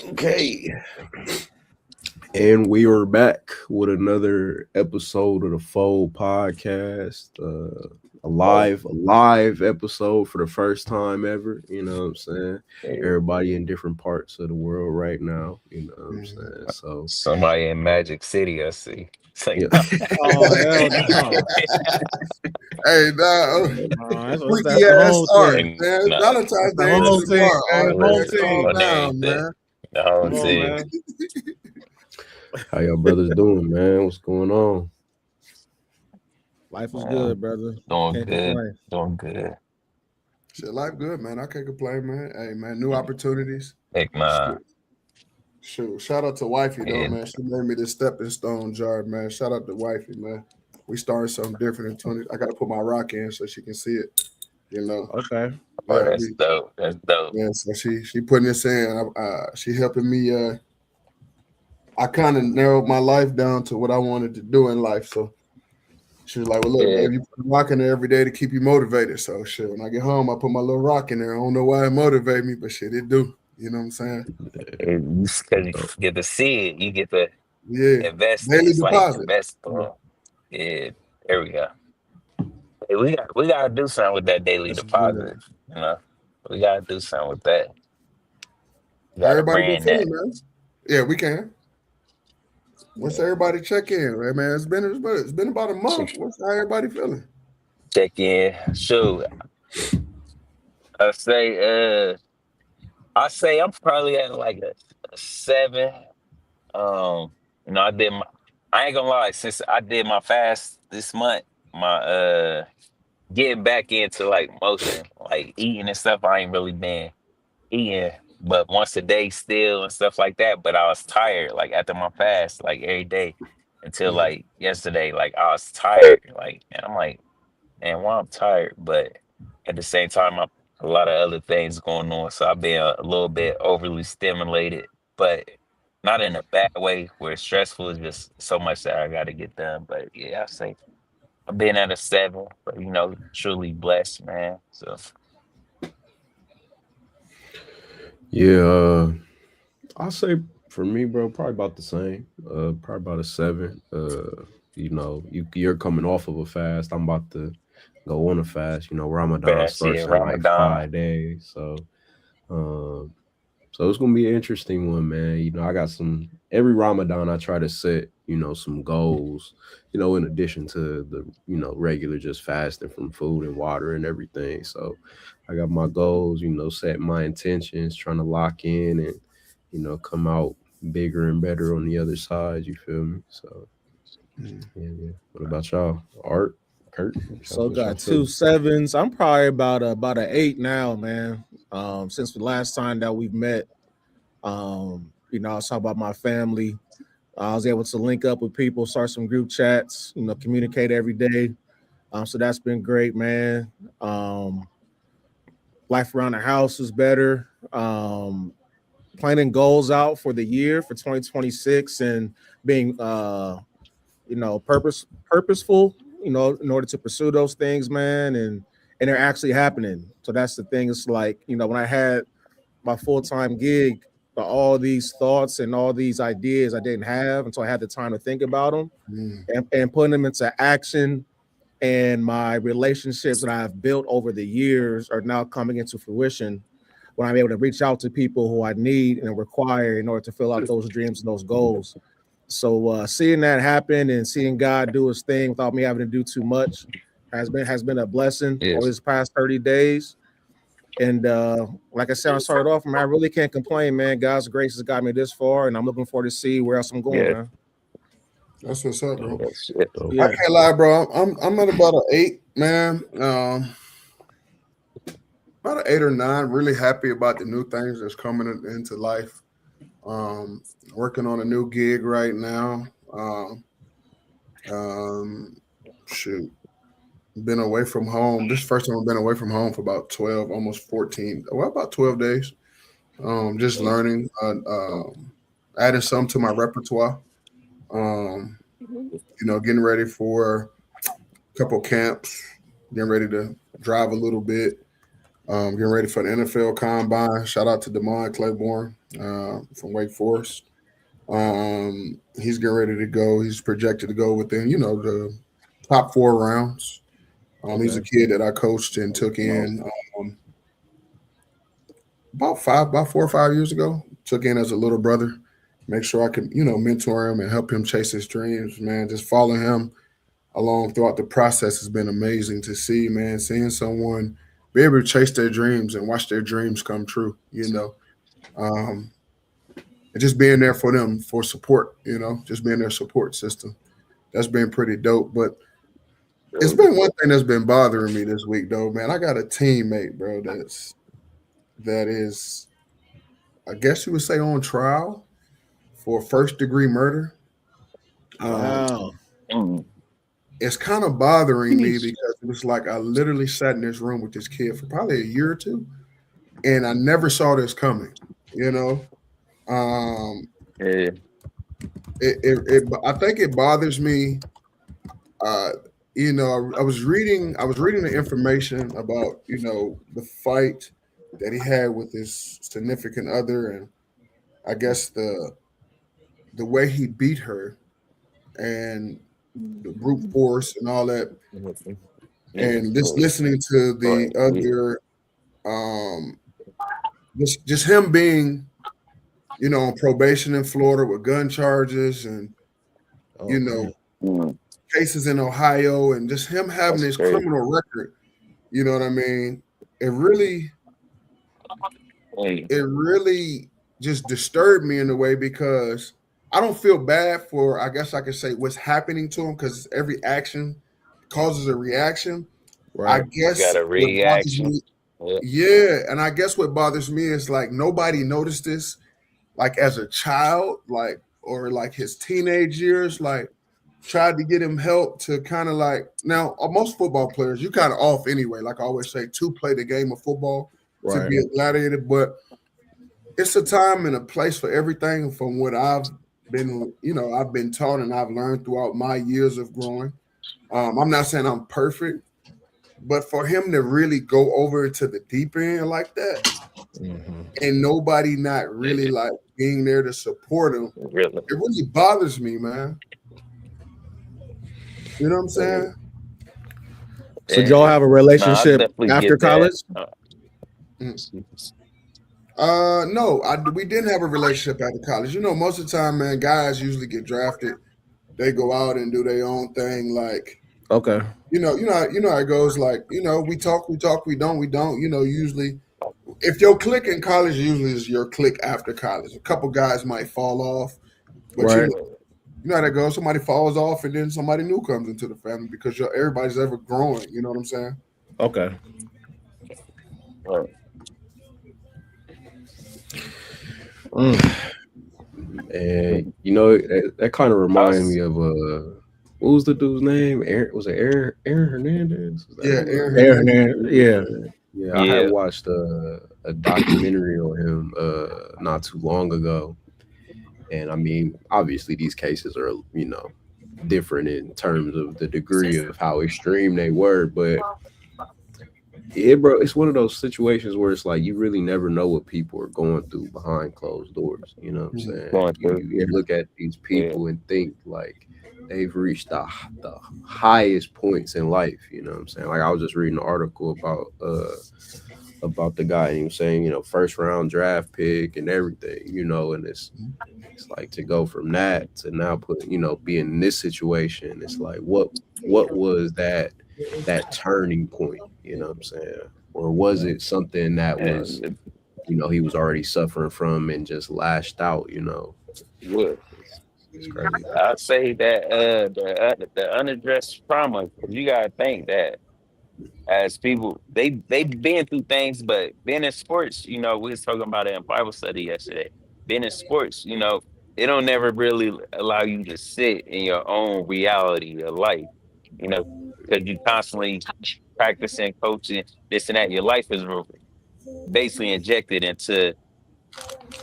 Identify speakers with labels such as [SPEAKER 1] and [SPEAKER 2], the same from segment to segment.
[SPEAKER 1] Okay. And we are back with another episode of the Fold Podcast. A live episode for the first time ever. You know what I'm saying? Everybody in different parts of the world right now. You know what I'm
[SPEAKER 2] Mhm.
[SPEAKER 1] saying? So
[SPEAKER 3] Somebody in Magic City, I see. It's like,
[SPEAKER 1] yeah.
[SPEAKER 2] Oh hell no!
[SPEAKER 4] Hey, nah,
[SPEAKER 2] That's
[SPEAKER 4] freaky
[SPEAKER 2] the
[SPEAKER 4] ass
[SPEAKER 2] home
[SPEAKER 4] art,
[SPEAKER 2] team.
[SPEAKER 3] and
[SPEAKER 4] man.
[SPEAKER 3] no,
[SPEAKER 2] That's
[SPEAKER 4] Valentine's
[SPEAKER 2] the
[SPEAKER 4] Day ain't
[SPEAKER 2] home
[SPEAKER 4] too
[SPEAKER 2] team,
[SPEAKER 4] far,
[SPEAKER 3] listen,
[SPEAKER 2] man.
[SPEAKER 4] art,
[SPEAKER 2] Home
[SPEAKER 4] man.
[SPEAKER 3] listen,
[SPEAKER 4] Calm
[SPEAKER 2] team.
[SPEAKER 3] on
[SPEAKER 4] down,
[SPEAKER 3] everything.
[SPEAKER 4] man.
[SPEAKER 3] The whole
[SPEAKER 2] Come on,
[SPEAKER 3] team.
[SPEAKER 2] man.
[SPEAKER 1] How y'all brothers doing, man? What's going on?
[SPEAKER 2] Life is
[SPEAKER 3] Um,
[SPEAKER 2] good, brother.
[SPEAKER 3] doing
[SPEAKER 2] Can't
[SPEAKER 3] good,
[SPEAKER 2] complain.
[SPEAKER 3] doing good.
[SPEAKER 4] Shit, life good, man. I can't complain, man. Hey, man, new opportunities.
[SPEAKER 3] Heck nah.
[SPEAKER 4] Shit. Shoot, shout out to wifey though,
[SPEAKER 3] Yeah,
[SPEAKER 4] man. She made me this stepping stone jar, man. Shout out to wifey, man. We started something different in 20. I gotta put my rock in so she can see it. You know.
[SPEAKER 2] Okay.
[SPEAKER 3] oh,
[SPEAKER 4] Yeah,
[SPEAKER 3] that's dope. That's dope.
[SPEAKER 4] yeah. So she putting this in. She helping me. I kind of narrowed my life down to what I wanted to do in life. So she was like, "Well, look,
[SPEAKER 3] Yeah,
[SPEAKER 4] baby, you put a rock in there every day to keep you motivated." So shit, when I get home, I put my little rock in there. I don't know why it motivate me, but shit, it do. You know what I'm saying?
[SPEAKER 3] because you
[SPEAKER 1] So,
[SPEAKER 3] get to see it, you get to
[SPEAKER 4] Yeah.
[SPEAKER 3] invest it.
[SPEAKER 4] Daily
[SPEAKER 3] It's like
[SPEAKER 4] deposit.
[SPEAKER 3] invest. Yeah, there we go. Hey, we gotta do something with that daily
[SPEAKER 4] That's good.
[SPEAKER 3] deposit. You know, we gotta do something with that. We
[SPEAKER 4] How
[SPEAKER 3] gotta
[SPEAKER 4] everybody been
[SPEAKER 3] brand that.
[SPEAKER 4] feeling, man? Yeah, we can. What's everybody check in, right, man? It's been about a month. What's how everybody feeling?
[SPEAKER 3] Check in. Shoot, I say, I say I'm probably at like a 7. Um, I did my. I ain't gonna lie. Since I did my fast this month, my getting back into like motion, like eating and stuff. I ain't really been eating, but once a day still and stuff like that. But I was tired, like after my fast, like every day until
[SPEAKER 4] Yeah.
[SPEAKER 3] like yesterday. Like I was tired, like, and I'm like, man, why I'm tired, but at the same time, a lot of other things going on, so I've been a little bit overly stimulated, but not in a bad way where it's stressful. It's just so much that I got to get done. But yeah, I say I've been at a 7, but truly blessed, man. So
[SPEAKER 1] yeah, I'll say for me, bro, probably about the same. Probably about a 7. You're coming off of a fast. I'm about to go on a fast. Ramadan
[SPEAKER 3] fast, yeah,
[SPEAKER 1] starts in like
[SPEAKER 3] Ramadan.
[SPEAKER 1] 5 days. Um so it's gonna be an interesting one, man. I got some every Ramadan I try to set, some goals, in addition to the, regular just fasting from food and water and everything. So I got my goals, set my intentions, trying to lock in and, come out bigger and better on the other side. You feel me? So
[SPEAKER 4] Mm.
[SPEAKER 1] yeah, yeah. What about y'all? Art, Kurt,
[SPEAKER 2] So
[SPEAKER 1] what y'all
[SPEAKER 2] got two
[SPEAKER 1] feeling?
[SPEAKER 2] sevens. I'm probably about an 8 now, man. Since the last time that we've met, I was talking about my family. I was able to link up with people, start some group chats, communicate every day. So that's been great, man. Um, Life around the house is better. Planning goals out for the year for 2026 and being purposeful, in order to pursue those things, man, and they're actually happening. So that's the thing. It's like, when I had my full-time gig, all these thoughts and all these ideas I didn't have until I had the time to think about them
[SPEAKER 4] Mm.
[SPEAKER 2] and putting them into action. And my relationships that I've built over the years are now coming into fruition when I'm able to reach out to people who I need and require in order to fill out those dreams and those goals. So seeing that happen and seeing God do His thing without me having to do too much has been a blessing over
[SPEAKER 3] Yes.
[SPEAKER 2] this past 30 days. And like I said, I started off, man, I really can't complain, man. God's grace has got me this far, and I'm looking forward to see where else I'm going,
[SPEAKER 3] Yeah.
[SPEAKER 2] man.
[SPEAKER 4] That's what's up, bro.
[SPEAKER 1] Dope,
[SPEAKER 3] Yes. Yes.
[SPEAKER 1] dope.
[SPEAKER 4] I
[SPEAKER 2] Yeah.
[SPEAKER 4] can't lie, bro. I'm at about an 8, man. About an 8 or 9. Really happy about the new things that's coming into life. Um, Working on a new gig right now. Um, Shoot, been away from home. This first time I've been away from home for about 12, almost 14. Well, about 12 days. Just learning, adding some to my repertoire. Um, Getting ready for a couple camps. Getting ready to drive a little bit. Getting ready for the NFL Combine. Shout out to Demond Claiborne from Wake Forest. He's getting ready to go. He's projected to go within, the top 4 rounds. He's a
[SPEAKER 2] Okay.
[SPEAKER 4] kid that I coached and took in um, about 4 or 5 years ago. Took in as a little brother. Make sure I can, mentor him and help him chase his dreams. Man, just follow him along throughout the process has been amazing to see. Man, seeing someone be able to chase their dreams and watch their dreams come true. Um, and just being there for them for support. Just being their support system. That's been pretty dope. But it's been one thing that's been bothering me this week, though, man. I got a teammate, bro. That is, I guess you would say, on trial for first-degree murder.
[SPEAKER 2] Wow.
[SPEAKER 3] Mm.
[SPEAKER 4] It's kind of bothering me because it was like I literally sat in this room with this kid for probably a year or two, and I never saw this coming. You know, um,
[SPEAKER 3] Yeah.
[SPEAKER 4] I think it bothers me. Uh, I was reading the information about the fight that he had with his significant other, and I guess the way he beat her and the brute force and all that, and just listening to the other, um, just him being on probation in Florida with gun charges and
[SPEAKER 2] Oh,
[SPEAKER 4] you know
[SPEAKER 3] Mm.
[SPEAKER 4] cases in Ohio, and just him having
[SPEAKER 3] That's
[SPEAKER 4] this
[SPEAKER 3] crazy.
[SPEAKER 4] criminal record. You know what I mean? It really,
[SPEAKER 3] Hey.
[SPEAKER 4] it really just disturbed me in a way because I don't feel bad for, I guess I could say, what's happening to him because every action causes a reaction. I
[SPEAKER 2] right.
[SPEAKER 4] guess
[SPEAKER 3] Got a
[SPEAKER 4] what bothers
[SPEAKER 3] reaction.
[SPEAKER 4] me,
[SPEAKER 3] Yeah.
[SPEAKER 4] yeah, and I guess what bothers me is like nobody noticed this, like as a child, like or like his teenage years, like tried to get him help to kind of like now most football players you kind of off anyway. Like I always say, to play the game of football, to
[SPEAKER 2] Right.
[SPEAKER 4] be a gladiator, but it's a time and a place for everything. From what I've been taught and I've learned throughout my years of growing. I'm not saying I'm perfect, but for him to really go over to the deep end like that
[SPEAKER 2] Mhm.
[SPEAKER 4] and nobody not really like being there to support him,
[SPEAKER 3] Really.
[SPEAKER 4] it really bothers me, man. You know what I'm saying?
[SPEAKER 2] So did
[SPEAKER 3] Yeah.
[SPEAKER 2] y'all have a
[SPEAKER 3] No, I
[SPEAKER 2] relationship
[SPEAKER 3] definitely
[SPEAKER 2] after
[SPEAKER 3] get that.
[SPEAKER 2] college?
[SPEAKER 4] No, we didn't have a relationship after college. Most of the time, man, guys usually get drafted. They go out and do their own thing. Like,
[SPEAKER 2] Okay.
[SPEAKER 4] how it goes. Like, we talk, we don't, we don't. Usually, if your click in college usually is your click after college. A couple guys might fall off, but
[SPEAKER 2] Right.
[SPEAKER 4] you know how that goes. Somebody falls off, and then somebody new comes into the family because everybody's ever growing. You know what I'm saying?
[SPEAKER 2] Okay.
[SPEAKER 3] Right.
[SPEAKER 2] Mm.
[SPEAKER 1] And that kind of reminded me of what was the dude's name? Was it Aaron Hernandez? Was that
[SPEAKER 4] Yeah,
[SPEAKER 1] who it was?
[SPEAKER 4] Aaron
[SPEAKER 2] Aaron,
[SPEAKER 4] Hernandez.
[SPEAKER 2] yeah.
[SPEAKER 1] Yeah, I had
[SPEAKER 3] Yeah.
[SPEAKER 1] watched a documentary on him not too long ago, and I mean, obviously these cases are different in terms of the degree of how extreme they were, but bro, it's one of those situations where it's like you really never know what people are going through behind closed doors. You know what I'm saying?
[SPEAKER 3] Going
[SPEAKER 1] You,
[SPEAKER 3] through.
[SPEAKER 1] you look at these people and think like they've reached the highest points in life. You know what I'm saying? Like I was just reading an article about the guy, and he was saying, first round draft pick and everything, and it's like to go from that to now be in this situation. It's like what was that turning point, you know what I'm saying? Or was it something that was,
[SPEAKER 3] And
[SPEAKER 1] he was already suffering from and just lashed out,
[SPEAKER 3] would
[SPEAKER 1] it's crazy.
[SPEAKER 3] I'd say that the unaddressed trauma, 'cause you gotta think that as people they've been through things, but being in sports, we was talking about it in Bible study yesterday. Being in sports, it don't never really allow you to sit in your own reality of life, because you constantly practicing, coaching, this and that. Your life is basically injected into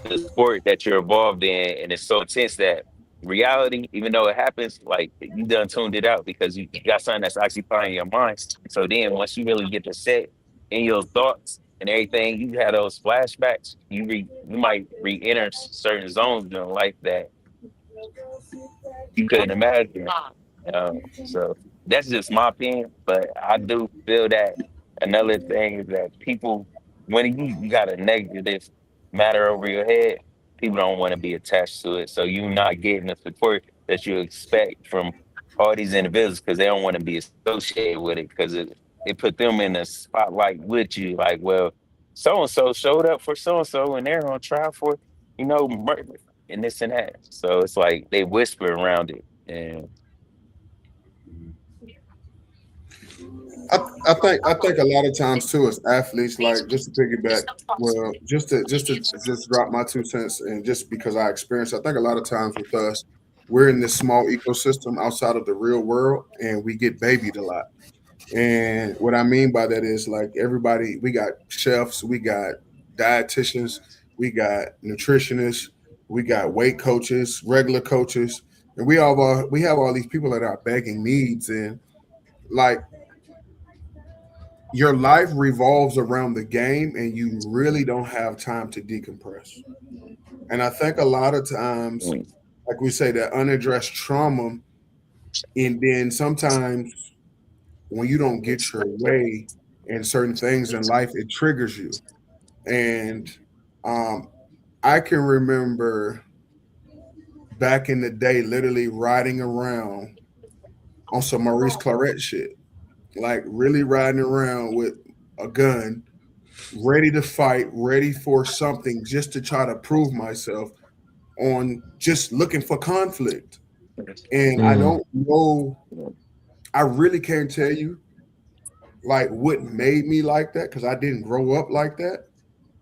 [SPEAKER 3] the sport that you're involved in, and it's so intense that reality, even though it happens, like you done tuned it out because you got something that's occupying your mind. So then once you really get to set in your thoughts and everything, you have those flashbacks. You might re-enter certain zones in your life that you couldn't imagine. So that's just my opinion. But I do feel that another thing is that people, when you got a negative matter over your head, people don't want to be attached to it. So you're not getting the support that you expect from all these individuals because they don't want to be associated with it because it put them in the spotlight with you. Like, well, so and so showed up for so and so and they're on trial for, murder and this and that. So it's like they whisper around it. And
[SPEAKER 4] I think a lot of times too as athletes, like just to piggyback, well, just drop my 2 cents, and just because I experienced, I think a lot of times with us, we're in this small ecosystem outside of the real world, and we get babied a lot. And what I mean by that is like everybody, we got chefs, we got dietitians, we got nutritionists, we got weight coaches, regular coaches, and we have all these people that are begging needs, and like your life revolves around the game and you really don't have time to decompress. And I think a lot of times,
[SPEAKER 3] mm,
[SPEAKER 4] like we say, that unaddressed trauma, and then sometimes when you don't get your way in certain things in life, it triggers you. And um, I can remember back in the day, literally riding around on some Maurice Claret shit, like really riding around with a gun, ready to fight, ready for something, just to try to prove myself, on just looking for conflict. And I
[SPEAKER 2] Mm.
[SPEAKER 4] don't know, I really can't tell you like what made me like that because I didn't grow up like that.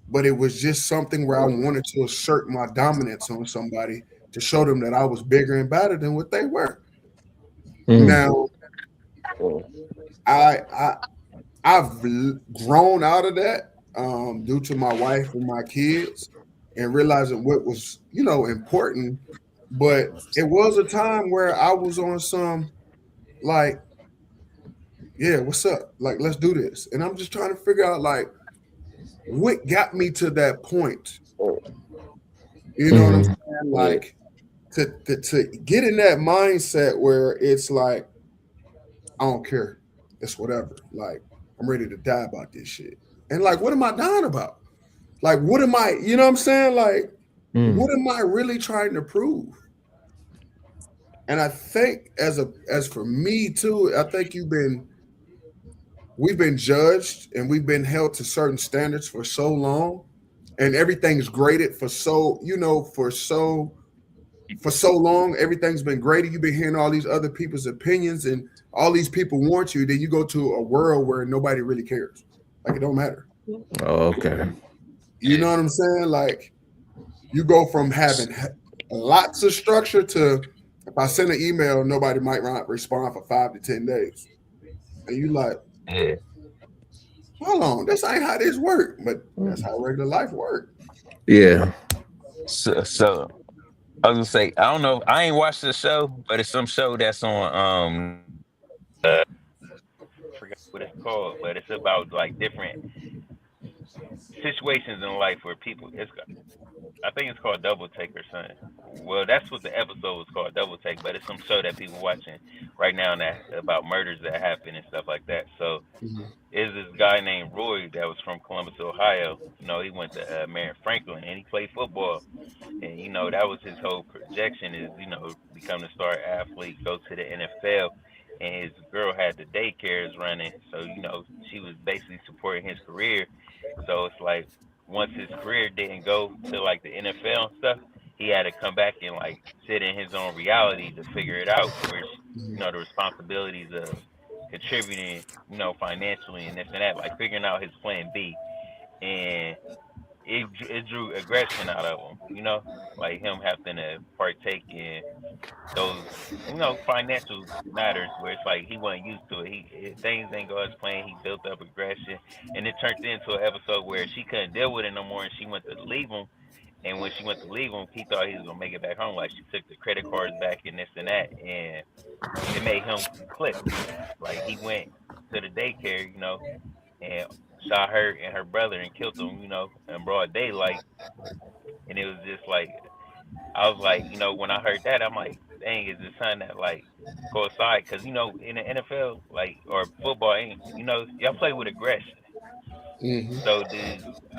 [SPEAKER 4] But it was just something where I wanted to assert my dominance on somebody to show them that I was bigger and better than what they were.
[SPEAKER 2] Mm.
[SPEAKER 4] Now,
[SPEAKER 3] mm,
[SPEAKER 4] I grown out of that due to my wife and my kids, and realizing what was important. But it was a time where I was on some like, yeah, what's up? Like, let's do this. And I'm just trying to figure out like what got me to that point. You know what I'm
[SPEAKER 2] Mm.
[SPEAKER 4] saying?
[SPEAKER 3] yeah.
[SPEAKER 4] Like to get in that mindset where it's like, I don't care. It's whatever. Like, I'm ready to die about this shit. And like, what am I dying about? Like, what am I, you know what I'm saying? Like,
[SPEAKER 2] Mm.
[SPEAKER 4] what am I really trying to prove? And I think as for me too, I think we've been judged and we've been held to certain standards for so long, and everything's graded for so long. Everything's been graded. You've been hearing all these other people's opinions, and all these people want you. Then you go to a world where nobody really cares. Like, it don't matter.
[SPEAKER 2] Oh, okay.
[SPEAKER 4] You know what I'm saying? Like, you go from having lots of structure to, if I send an email, nobody might not respond for 5 to 10 days, and you like,
[SPEAKER 3] Yeah.
[SPEAKER 4] hold on, this ain't how this work, but that's how regular life work.
[SPEAKER 2] Yeah.
[SPEAKER 3] So I was gonna say, I don't know, I ain't watched the show, but it's some show that's on forgot what it's called, but it's about like different situations in life where people I think it's called Double Take or something. Well, that's what the episode was called, Double Take, but it's some show that people watching right now that about murders that happen and stuff like that. So
[SPEAKER 4] Mhm.
[SPEAKER 3] is this guy named Roy that was from Columbus, Ohio. He went to Marion Franklin and he played football. And that was his whole projection is become a star athlete, go to the NFL. And his girl had the daycares running, so she was basically supporting his career. So it's like once his career didn't go to like the NFL and stuff, he had to come back and like sit in his own reality to figure it out. Where the responsibilities of contributing, financially and this and that, like figuring out his plan B, and it drew aggression out of him, like him having to partake in those, financial matters where it's like he wasn't used to it. Things didn't go as planned. He built up aggression, and it turned into an episode where she couldn't deal with it no more, and she went to leave him. And when she went to leave him, he thought he was gonna make it back home. Like she took the credit cards back and this and that, and it made him click. Like he went to the daycare, and shot her and her brother and killed them, in broad daylight. And it was just like I was like, when I heard that, I'm like, dang, is it something that like coincide? Because in the NFL, like or football, y'all play with aggression.
[SPEAKER 4] Mm-hmm.
[SPEAKER 3] So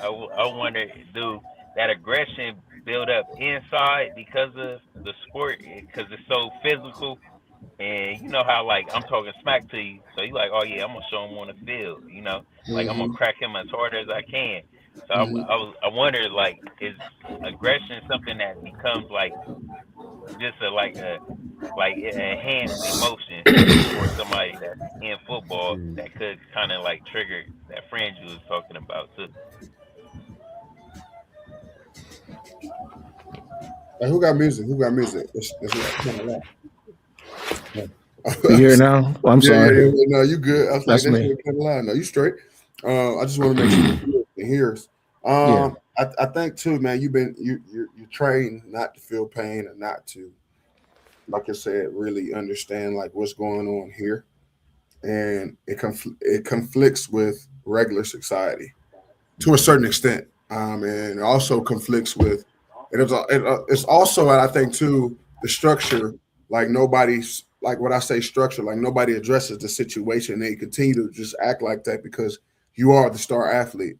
[SPEAKER 3] I wonder, do that aggression build up inside because of the sport? Because it's so physical, and you know how like I'm talking smack to you, so you like, oh yeah, I'm gonna show him on the field, like I'm gonna
[SPEAKER 4] Mm-hmm.
[SPEAKER 3] crack him as hard as I can. So
[SPEAKER 4] Mm-hmm.
[SPEAKER 3] I wonder like is aggression something that becomes like just like enhanced emotion for somebody that's in football
[SPEAKER 1] Mm.
[SPEAKER 3] that could kind of like trigger that friend you was talking about too.
[SPEAKER 4] Hey, who got music? Who got music? It's kind of loud.
[SPEAKER 2] You hear now? I'm
[SPEAKER 4] Yeah, yeah,
[SPEAKER 2] sorry.
[SPEAKER 4] yeah. No, you good. I was like,
[SPEAKER 2] That's
[SPEAKER 4] that's
[SPEAKER 2] me.
[SPEAKER 4] kind of loud. No, you straight. I just want to make sure you hear us.
[SPEAKER 2] Yeah.
[SPEAKER 4] I think too, man. You trained not to feel pain and not to, like I said, really understand like what's going on here, and it conflicts with regular society to a certain extent, and it also conflicts with. It's also, I think, too, the structure. Like nobody's like what I say structure. Like nobody addresses the situation. They continue to just act like that because you are the star athlete.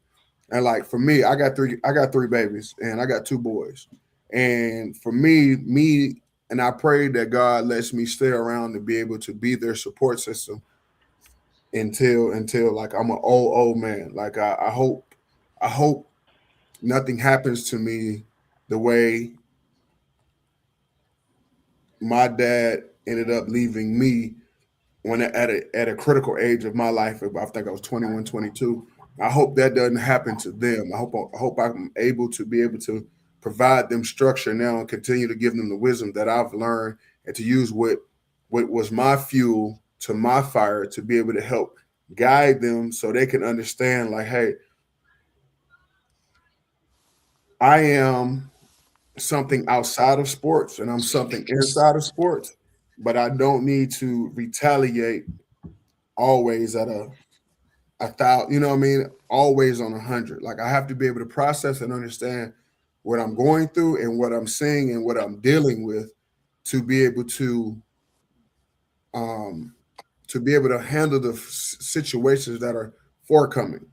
[SPEAKER 4] And like for me, I got three babies, and I got two boys. And for me, and I pray that God lets me stay around to be able to be their support system until like I'm an old man. Like I hope nothing happens to me the way my dad ended up leaving me when at a critical age of my life. I think I was 21, 22. I hope that doesn't happen to them. I hope I'm able to be able to provide them structure now and continue to give them the wisdom that I've learned and to use what was my fuel to my fire to be able to help guide them so they can understand like, hey, I am something outside of sports and I'm something inside of sports, but I don't need to retaliate always at a thousand, you know what I mean? Always on 100. Like I have to be able to process and understand what I'm going through and what I'm seeing and what I'm dealing with to be able um to handle the situations that are forthcoming.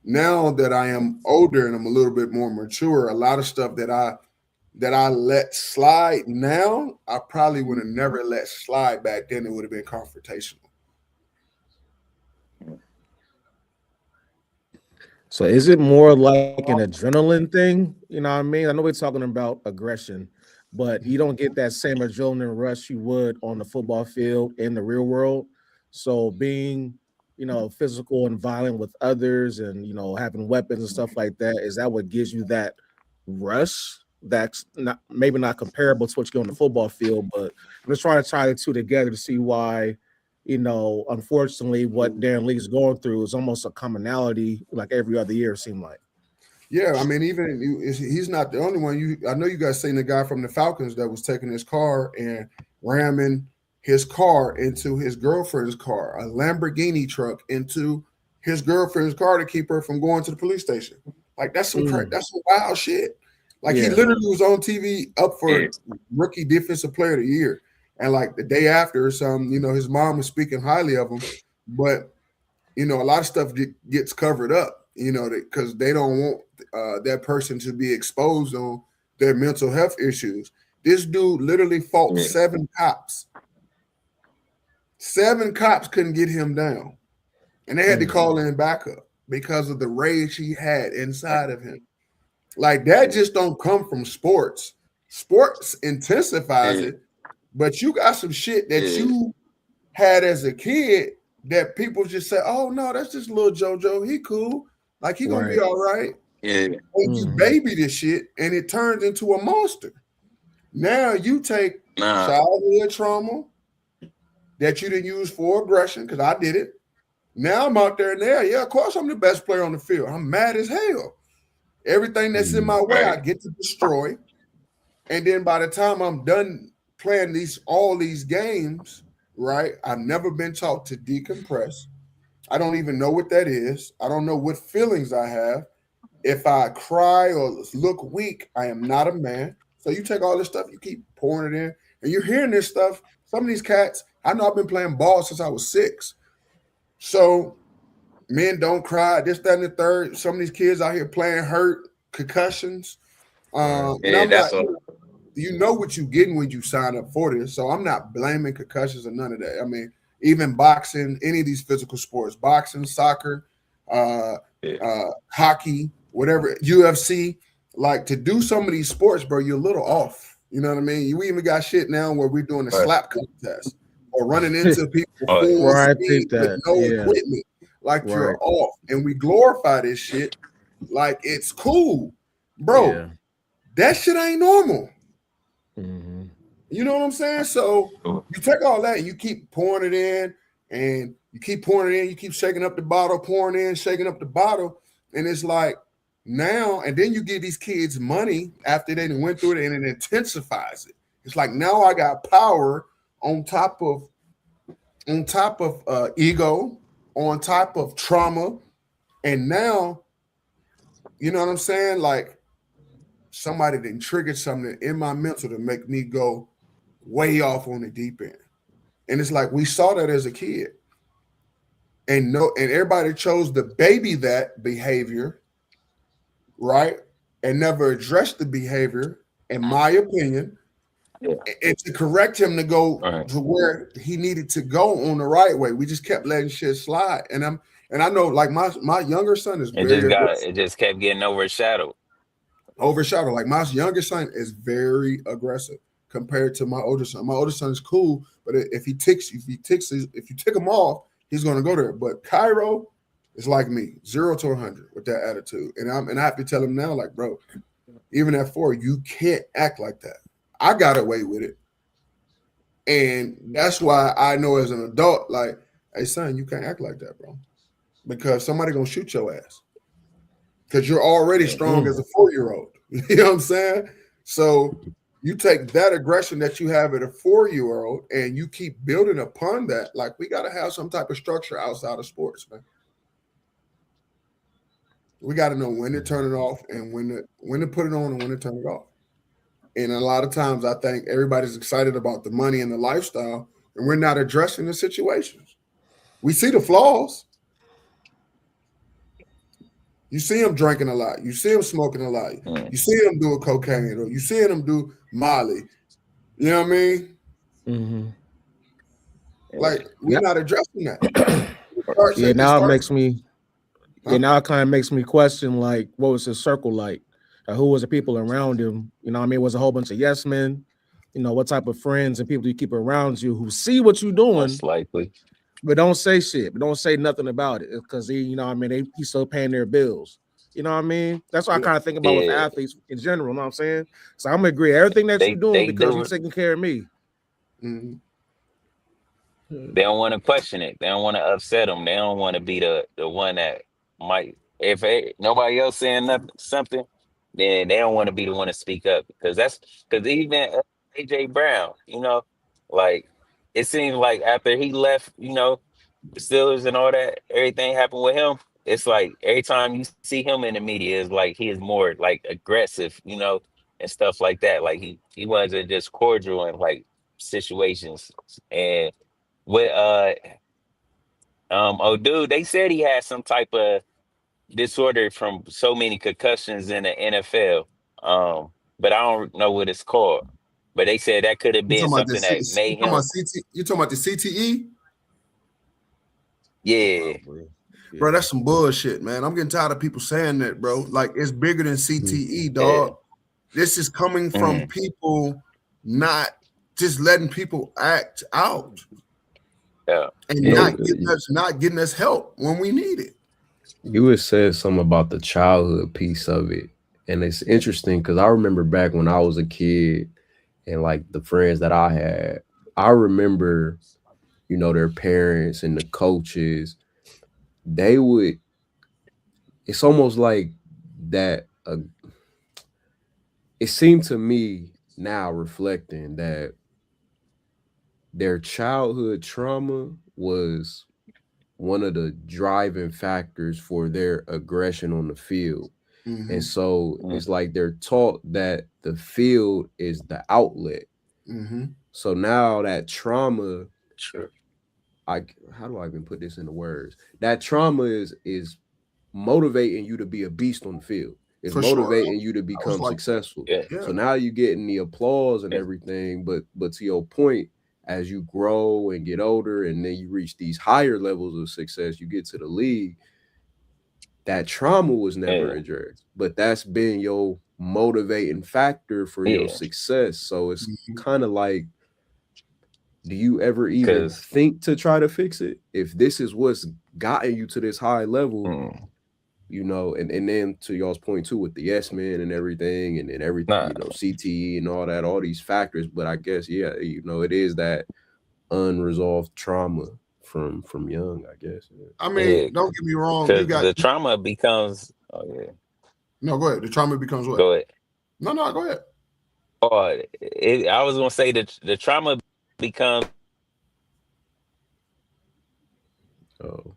[SPEAKER 4] Now that I am older and I'm a little bit more mature, a lot of stuff that I let slide now, I probably would have never let slide back then. It would have been confrontational.
[SPEAKER 2] So is it more like an adrenaline thing? You know what I mean? I know we're talking about aggression, but you don't get that same adrenaline rush you would on the football field in the real world. So being, physical and violent with others and, having weapons and stuff like that, is that what gives you that rush? That's not maybe not comparable to what you get on the football field, but I'm just trying to tie the two together to see why unfortunately, what Darren Lee's going through is almost a commonality, like every other year, it seemed like.
[SPEAKER 4] Yeah, I mean, he's not the only one. I know you guys seen the guy from the Falcons that was taking his car and ramming his car into his girlfriend's car, a Lamborghini truck into his girlfriend's car to keep her from going to the police station. Like that's some wild shit. Like he
[SPEAKER 2] Yeah.
[SPEAKER 4] literally was on TV up for
[SPEAKER 3] Yeah.
[SPEAKER 4] rookie defensive player of the year, and like the day after, his mom was speaking highly of him, but a lot of stuff gets covered up, because they don't want that person to be exposed on their mental health issues. This dude literally fought
[SPEAKER 3] Yeah.
[SPEAKER 4] 7 cops. 7 cops couldn't get him down, and they had to call in backup because of the rage he had inside of him. Like that just don't come from sports. Sports intensifies
[SPEAKER 3] Yeah.
[SPEAKER 4] it, but you got some shit that
[SPEAKER 3] Yeah.
[SPEAKER 4] you had as a kid that people just say, "Oh no, that's just little JoJo. He cool. Like he gonna be
[SPEAKER 2] Right.
[SPEAKER 4] all right."
[SPEAKER 3] Yeah.
[SPEAKER 4] And you baby this shit, and it turns into a monster. Now you take
[SPEAKER 3] Nah.
[SPEAKER 4] childhood trauma that you didn't use for aggression, because I did it. Now I'm out there now. Yeah, of course I'm the best player on the field. I'm mad as hell. Everything that's in my way, I
[SPEAKER 3] Right.
[SPEAKER 4] get to destroy. And then by the time I'm done playing all these games, right? I've never been taught to decompress. I don't even know what that is. I don't know what feelings I have. If I cry or look weak, I am not a man. So you take all this stuff, you keep pouring it in, and you're hearing this stuff. Some of these cats, I know I've been playing ball since I was 6. So men don't cry, this, that, and the third. Some of these kids out here playing hurt, concussions. And
[SPEAKER 3] Yeah,
[SPEAKER 4] I'm
[SPEAKER 3] that's
[SPEAKER 4] not,
[SPEAKER 3] what.
[SPEAKER 4] you know what you're getting when you sign up for this. So I'm not blaming concussions or none of that. I mean, even boxing, any of these physical sports, boxing, soccer, uh,
[SPEAKER 3] Yeah.
[SPEAKER 4] hockey, whatever, UFC, like to do some of these sports, bro, you're a little off. You know what I mean? You even got shit now where we're doing a
[SPEAKER 3] Right.
[SPEAKER 4] slap contest or running into people
[SPEAKER 3] Oh, yeah.
[SPEAKER 4] full
[SPEAKER 2] Right,
[SPEAKER 4] speed
[SPEAKER 2] peep
[SPEAKER 4] with
[SPEAKER 2] that.
[SPEAKER 4] no
[SPEAKER 2] Yeah.
[SPEAKER 4] equipment. Like
[SPEAKER 2] Right.
[SPEAKER 4] you're off. And we glorify this shit like it's cool. Bro,
[SPEAKER 2] Yeah.
[SPEAKER 4] that shit ain't normal.
[SPEAKER 2] Mhm.
[SPEAKER 4] You know what I'm saying? So you take all that and you keep pouring it in, and you keep pouring it in, you keep shaking up the bottle, pouring in, shaking up the bottle, and it's like now, and then you give these kids money after they went through it, and it intensifies it. It's like now I got power on top of ego, on top of trauma, and now you know what I'm saying? Like somebody didn't trigger something in my mental to make me go way off on the deep end. And it's like we saw that as a kid. And everybody chose to baby that behavior, right? And never addressed the behavior, in my opinion,
[SPEAKER 3] Yeah.
[SPEAKER 4] and to correct him to go
[SPEAKER 3] Right.
[SPEAKER 4] to where he needed to go on the right way. We just kept letting shit slide. And I know like my younger son is very aggressive.
[SPEAKER 3] It just kept getting overshadowed.
[SPEAKER 4] Overshadowed. Like my younger son is very aggressive compared to my older son. My older son is cool, but if you tick him off, he's gonna go there. But Cairo is like me, 0 to 100 with that attitude, and I have to tell him now, like, bro, even at 4, you can't act like that. I got away with it, and that's why I know as an adult, like, hey son, you can't act like that, bro, because somebody gonna shoot your ass because you're already strong as a 4-year-old. You know what I'm saying? So you take that aggression that you have at a 4-year-old and you keep building upon that. Like we got to have some type of structure outside of sports, man. We got to know when to turn it off and when to put it on and when to turn it off. And a lot of times I think everybody's excited about the money and the lifestyle, and we're not addressing the situations. We see the flaws. You see him drinking a lot. You see him smoking a lot. You see him doing cocaine, or you see him do Molly. You know what I mean?
[SPEAKER 2] Mm-hmm.
[SPEAKER 4] Like we're not addressing that.
[SPEAKER 2] Now it makes me. Yeah, now it kind of makes me question, like, what was his circle like? Who was the people around him? You know what I mean? Was a whole bunch of yes men? You know, what type of friends and people you keep around you who see what you're doing?
[SPEAKER 3] Most likely.
[SPEAKER 2] But don't say shit. But don't say nothing about it because you know what I mean, he's still paying their bills. You know what I mean? That's what I kind of think about with athletes in general. You know what I'm saying? So I'm gonna agree everything that you're doing because you're taking care of me.
[SPEAKER 4] Mm-hmm.
[SPEAKER 3] They don't want to question it. They don't want to upset them. They don't want to be the one that might. If nobody else saying something, then they don't want to be the one to speak up because even AJ Brown, you know, like it seems like after he left, you know, the Steelers and all that, everything happened with him. It's like every time you see him in the media, it's like he is more like aggressive, you know, and stuff like that. Like he wasn't just cordial in like situations. And with oh dude, they said he had some type of disorder from so many concussions in the NFL. But I don't know what it's called. But they said that could have been something that made him.
[SPEAKER 4] You talking about the CTE?
[SPEAKER 3] Yeah.
[SPEAKER 4] Bro, that's some bullshit, man. I'm getting tired of people saying that, bro. Like it's bigger than CTE, dog. Yeah. This is coming from people not just letting people act out.
[SPEAKER 3] Yeah.
[SPEAKER 4] And not getting us help when we need it.
[SPEAKER 1] You had said something about the childhood piece of it. And it's interesting because I remember back when I was a kid and like the friends that I had, I remember, you know, their parents and the coaches, they would, it's almost like that. It seemed to me now reflecting that their childhood trauma was one of the driving factors for their aggression on the field.
[SPEAKER 4] Mm-hmm.
[SPEAKER 1] And so it's like they're taught that the field is the outlet.
[SPEAKER 4] Mm-hmm.
[SPEAKER 1] So now that trauma,
[SPEAKER 3] Sure.
[SPEAKER 1] how do I even put this into words? That trauma is motivating you to be a beast on the field. It's
[SPEAKER 4] For
[SPEAKER 1] motivating
[SPEAKER 4] sure.
[SPEAKER 1] you to become
[SPEAKER 4] like,
[SPEAKER 1] successful.
[SPEAKER 3] Yeah.
[SPEAKER 4] Yeah.
[SPEAKER 1] So now you're getting the applause and
[SPEAKER 3] Yeah.
[SPEAKER 1] everything, but to your point, as you grow and get older and then you reach these higher levels of success, you get to the league, that trauma was never
[SPEAKER 3] Yeah.
[SPEAKER 1] addressed, but that's been your motivating factor for your
[SPEAKER 3] Yeah.
[SPEAKER 1] success. So it's
[SPEAKER 4] Mhm.
[SPEAKER 1] kind of like, do you ever even
[SPEAKER 3] 'Cause-
[SPEAKER 1] think to try to fix it? If this is what's gotten you to this high level, you know, and then to y'all's point too with the yes men and everything, and everything,
[SPEAKER 3] Nah.
[SPEAKER 1] you know, CTE and all these factors. But I guess, yeah, you know, it is that unresolved trauma from young, I guess. Yeah.
[SPEAKER 4] I mean,
[SPEAKER 3] Yeah.
[SPEAKER 4] don't get me wrong. You
[SPEAKER 3] Because
[SPEAKER 4] got
[SPEAKER 3] the trauma becomes. Oh yeah.
[SPEAKER 4] no. Go ahead. The trauma becomes what?
[SPEAKER 3] Go ahead.
[SPEAKER 4] No, go ahead.
[SPEAKER 3] I was gonna say that the trauma becomes.
[SPEAKER 1] Oh,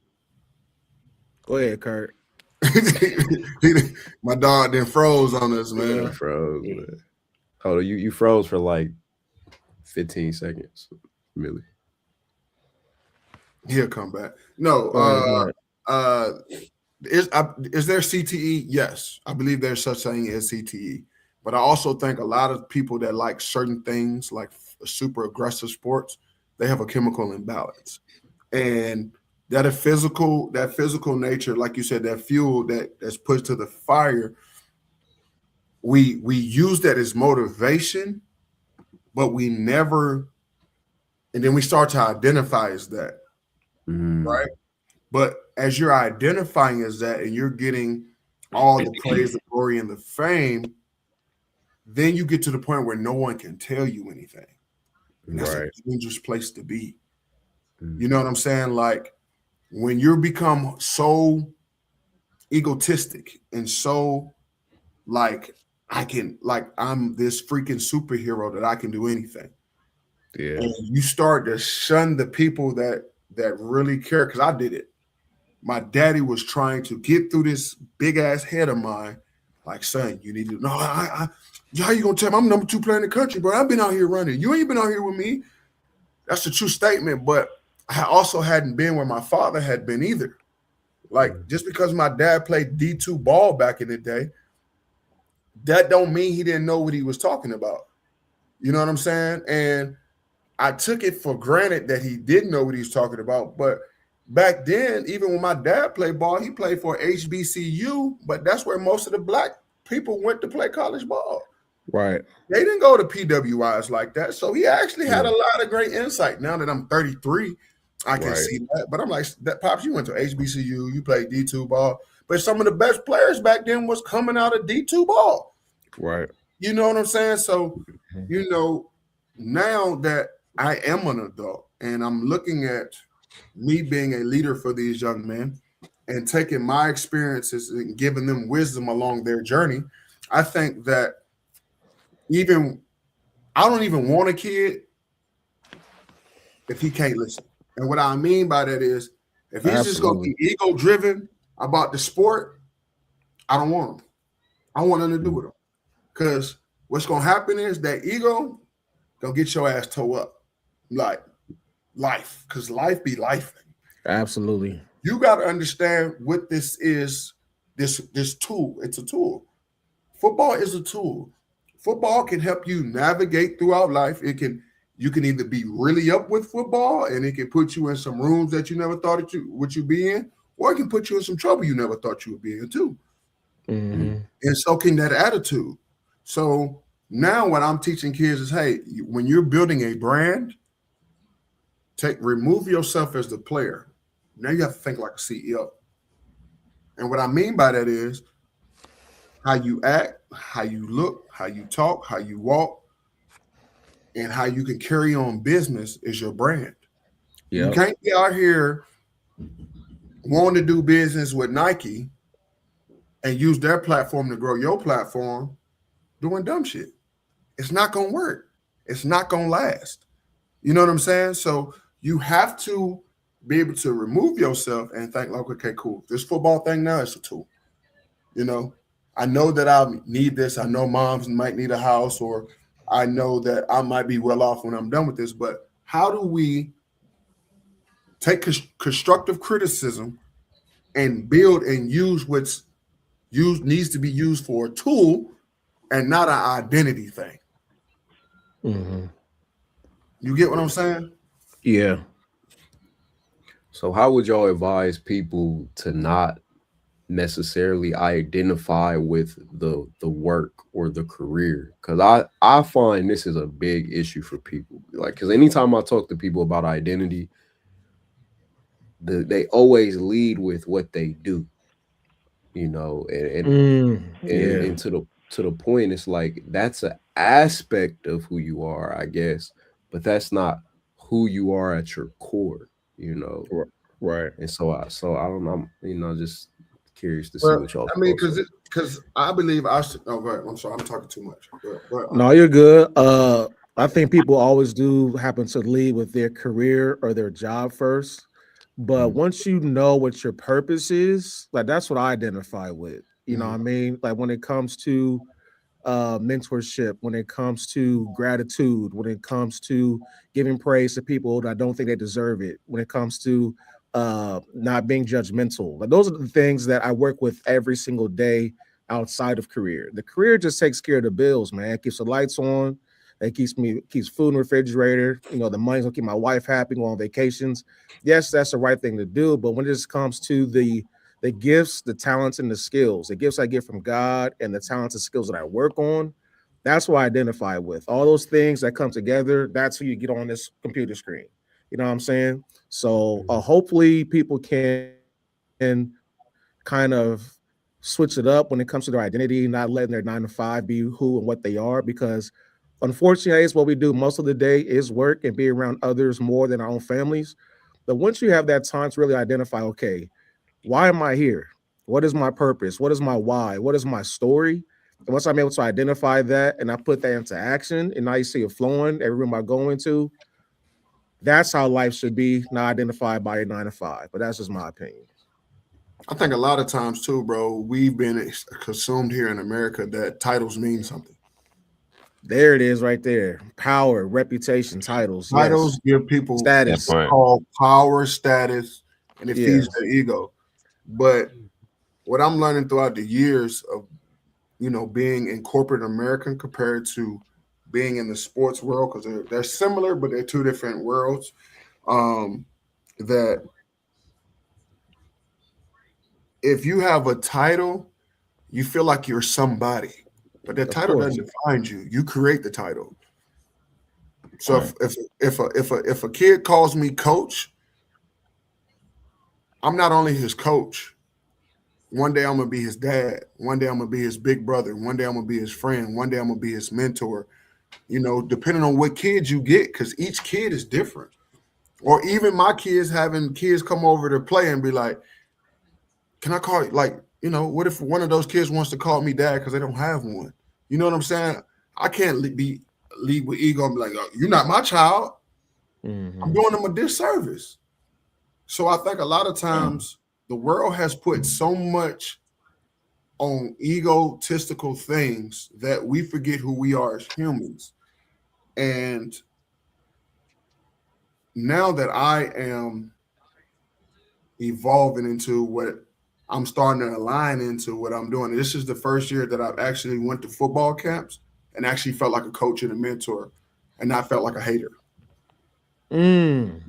[SPEAKER 2] Go ahead, Kurt.
[SPEAKER 4] My dog then froze on us,
[SPEAKER 1] yeah,
[SPEAKER 4] man.
[SPEAKER 1] froze. Man. Hold on, you froze for like 15 seconds, Millie.
[SPEAKER 4] He'll come back. No,
[SPEAKER 2] Go ahead.
[SPEAKER 4] is there CTE? Yes, I believe there's such thing as CTE. But I also think a lot of people that like certain things, like super aggressive sports, they have a chemical imbalance, and that physical nature, like you said, that fuel that's put to the fire. We use that as motivation, but we never, and then we start to identify as that. Right. But as you're identifying as that and you're getting all the praise, the glory, and the fame, then you get to the point where no one can tell you anything. And that's a dangerous place to be. You know what I'm saying? Like when you become so egotistic and so like I'm this freaking superhero that I can do anything.
[SPEAKER 1] Yeah.
[SPEAKER 4] And you start to shun the people that really care, because I did it. My daddy was trying to get through this big ass head of mine. Like, son, you need to know. How you gonna tell me I'm number 2 player in the country, bro? I've been out here running. You ain't been out here with me. That's a true statement. But I also hadn't been where my father had been either. Like, just because my dad played D2 ball back in the day, that don't mean he didn't know what he was talking about. You know what I'm saying? And I took it for granted that he didn't know what he was talking about. But back then, even when my dad played ball, he played for HBCU, but that's where most of the black people went to play college ball.
[SPEAKER 2] Right.
[SPEAKER 4] They didn't go to PWIs like that. So he actually had a lot of great insight. Now that I'm 33, I can see that. But I'm like, that Pops, you went to HBCU, you played D2 ball. But some of the best players back then was coming out of D2 ball.
[SPEAKER 2] Right.
[SPEAKER 4] You know what I'm saying? So, you know, now that I am an adult and I'm looking at me being a leader for these young men and taking my experiences and giving them wisdom along their journey, I think that I don't even want a kid if he can't listen. And what I mean by that is, if he's just going to be ego driven about the sport, I don't want him. I want nothing to do with him. Because what's going to happen is that ego going to get your ass toe up. Like life, because life be life.
[SPEAKER 2] Absolutely.
[SPEAKER 4] You got to understand what this is, this tool. It's a tool. Football is a tool. Football can help you navigate throughout life. You can either be really up with football and it can put you in some rooms that you never thought you'd be in, or it can put you in some trouble you never thought you would be in too.
[SPEAKER 2] Mm-hmm.
[SPEAKER 4] And so can that attitude. So now what I'm teaching kids is, hey, when you're building a brand, remove yourself as the player. Now you have to think like a CEO. And what I mean by that is how you act, how you look, how you talk, how you walk, and how you can carry on business is your brand. Yep. You can't be out here wanting to do business with Nike and use their platform to grow your platform doing dumb shit. It's not going to work. It's not going to last. You know what I'm saying? So you have to be able to remove yourself and think like, okay, cool. This football thing now is a tool. You know, I know that I need this. I know moms might need a house, or I know that I might be well off when I'm done with this. But how do we take constructive criticism and build and use what's needs to be used for a tool and not an identity thing?
[SPEAKER 2] Mm-hmm.
[SPEAKER 4] You get what I'm saying?
[SPEAKER 2] Yeah.
[SPEAKER 1] So how would y'all advise people to not necessarily identify with the work or the career? Because I find this is a big issue for people. Like, because anytime I talk to people about identity, they always lead with what they do, you know, and to the point, it's like that's an aspect of who you are, I guess, but that's not who you are at your core, you know.
[SPEAKER 2] Right.
[SPEAKER 1] And so I don't know, I'm, you know, just curious to see
[SPEAKER 4] Well,
[SPEAKER 1] what y'all.
[SPEAKER 4] I mean, because I believe I should. Oh, go ahead. I'm sorry, I'm talking too much. Go ahead.
[SPEAKER 2] No, you're good. I think people always do happen to lead with their career or their job first. But once you know what your purpose is, like that's what I identify with. You know what I mean? Like when it comes to mentorship, when it comes to gratitude, when it comes to giving praise to people that don't think they deserve it, when it comes to not being judgmental. Like those are the things that I work with every single day outside of career. The career just takes care of the bills, man. It keeps the lights on. It keeps food in the refrigerator. You know, the money's gonna keep my wife happy, go on vacations. Yes, that's the right thing to do. But when it just comes to the gifts, the talents, and the skills, the gifts I get from God and the talents and skills that I work on, that's what I identify with. All those things that come together, that's who you get on this computer screen. You know what I'm saying? So hopefully people can kind of switch it up when it comes to their identity, not letting their 9 to 5 be who and what they are, because unfortunately, it's what we do most of the day is work and be around others more than our own families. But once you have that time to really identify, okay, why am I here? What is my purpose? What is my why? What is my story? And once I'm able to identify that and I put that into action, and now you see it flowing every room I go into, that's how life should be, not identified by your 9 to 5. But that's just my opinion.
[SPEAKER 4] I think a lot of times too, bro, we've been consumed here in America that titles mean something.
[SPEAKER 2] There it is right there. Power, reputation, titles.
[SPEAKER 4] Titles give people
[SPEAKER 2] status.
[SPEAKER 4] called power, status, and it feeds their ego. But what I'm learning throughout the years of, you know, being in corporate America compared to being in the sports world, because they're similar, but they're two different worlds, that if you have a title, you feel like you're somebody, but that title doesn't define you. You create the title. So if a kid calls me coach, I'm not only his coach. One day I'm gonna be his dad. One day I'm gonna be his big brother. One day I'm gonna be his friend. One day I'm gonna be his mentor. You know, depending on what kids you get, because each kid is different. Or even my kids having kids come over to play and be like, can I call you? Like, you know, what if one of those kids wants to call me dad because they don't have one? You know what I'm saying? I can't lead with ego and be like, oh, you're not my child. I'm doing them a disservice. So I think a lot of times the world has put so much on egotistical things that we forget who we are as humans. And now that I am evolving into what I'm starting to align into what I'm doing. This is the first year that I've actually went to football camps and actually felt like a coach and a mentor, and not felt like a hater. You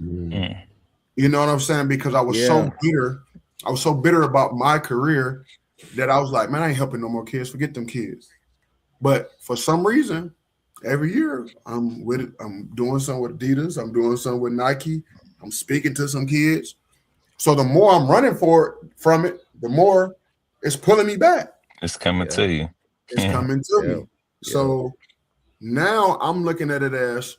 [SPEAKER 4] know what I'm saying? Because I was so bitter. I was so bitter about my career that I was like, man, I ain't helping no more kids. Forget them kids. But for some reason, every year I'm with it. I'm doing something with Adidas. I'm doing something with Nike. I'm speaking to some kids. So the more I'm running from it, the more it's pulling me back.
[SPEAKER 3] It's coming to you.
[SPEAKER 4] It's coming to me. So now I'm looking at it as,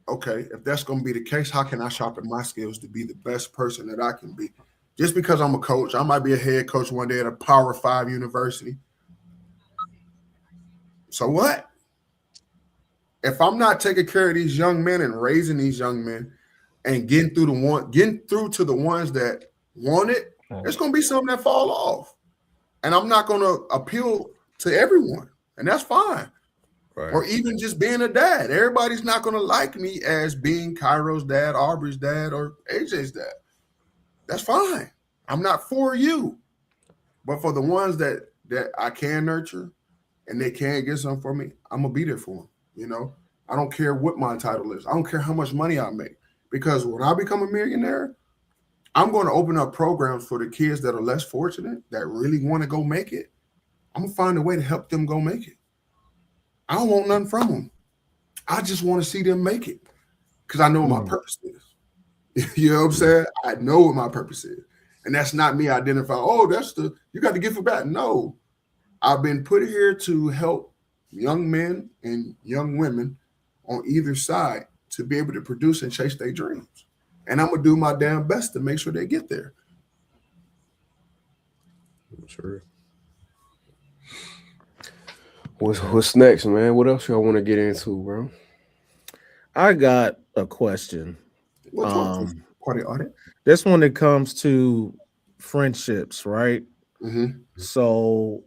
[SPEAKER 4] okay, if that's going to be the case, how can I sharpen my skills to be the best person that I can be? Just because I'm a coach, I might be a head coach one day at a Power 5 university. So what? If I'm not taking care of these young men and raising these young men, and getting through to the ones that want it, there's gonna be some that fall off. And I'm not gonna appeal to everyone, and that's fine.
[SPEAKER 1] Right.
[SPEAKER 4] Or even just being a dad. Everybody's not gonna like me as being Cairo's dad, Aubrey's dad, or AJ's dad. That's fine. I'm not for you. But for the ones that I can nurture and they can get something for me, I'm gonna be there for them. You know, I don't care what my title is. I don't care how much money I make. Because when I become a millionaire, I'm going to open up programs for the kids that are less fortunate, that really want to go make it. I'm going to find a way to help them go make it. I don't want nothing from them. I just want to see them make it because I know what my purpose is. You know what I'm saying? I know what my purpose is. And that's not me identifying, you got to give it back. No, I've been put here to help young men and young women on either side to be able to produce and chase their dreams. And I'm going to do my damn best to make sure they get there.
[SPEAKER 1] Sure. What's next, man? What else y'all want to get into, bro?
[SPEAKER 2] I got a question.
[SPEAKER 4] Party audit.
[SPEAKER 2] This one that comes to friendships, right?
[SPEAKER 4] Mm-hmm.
[SPEAKER 2] So,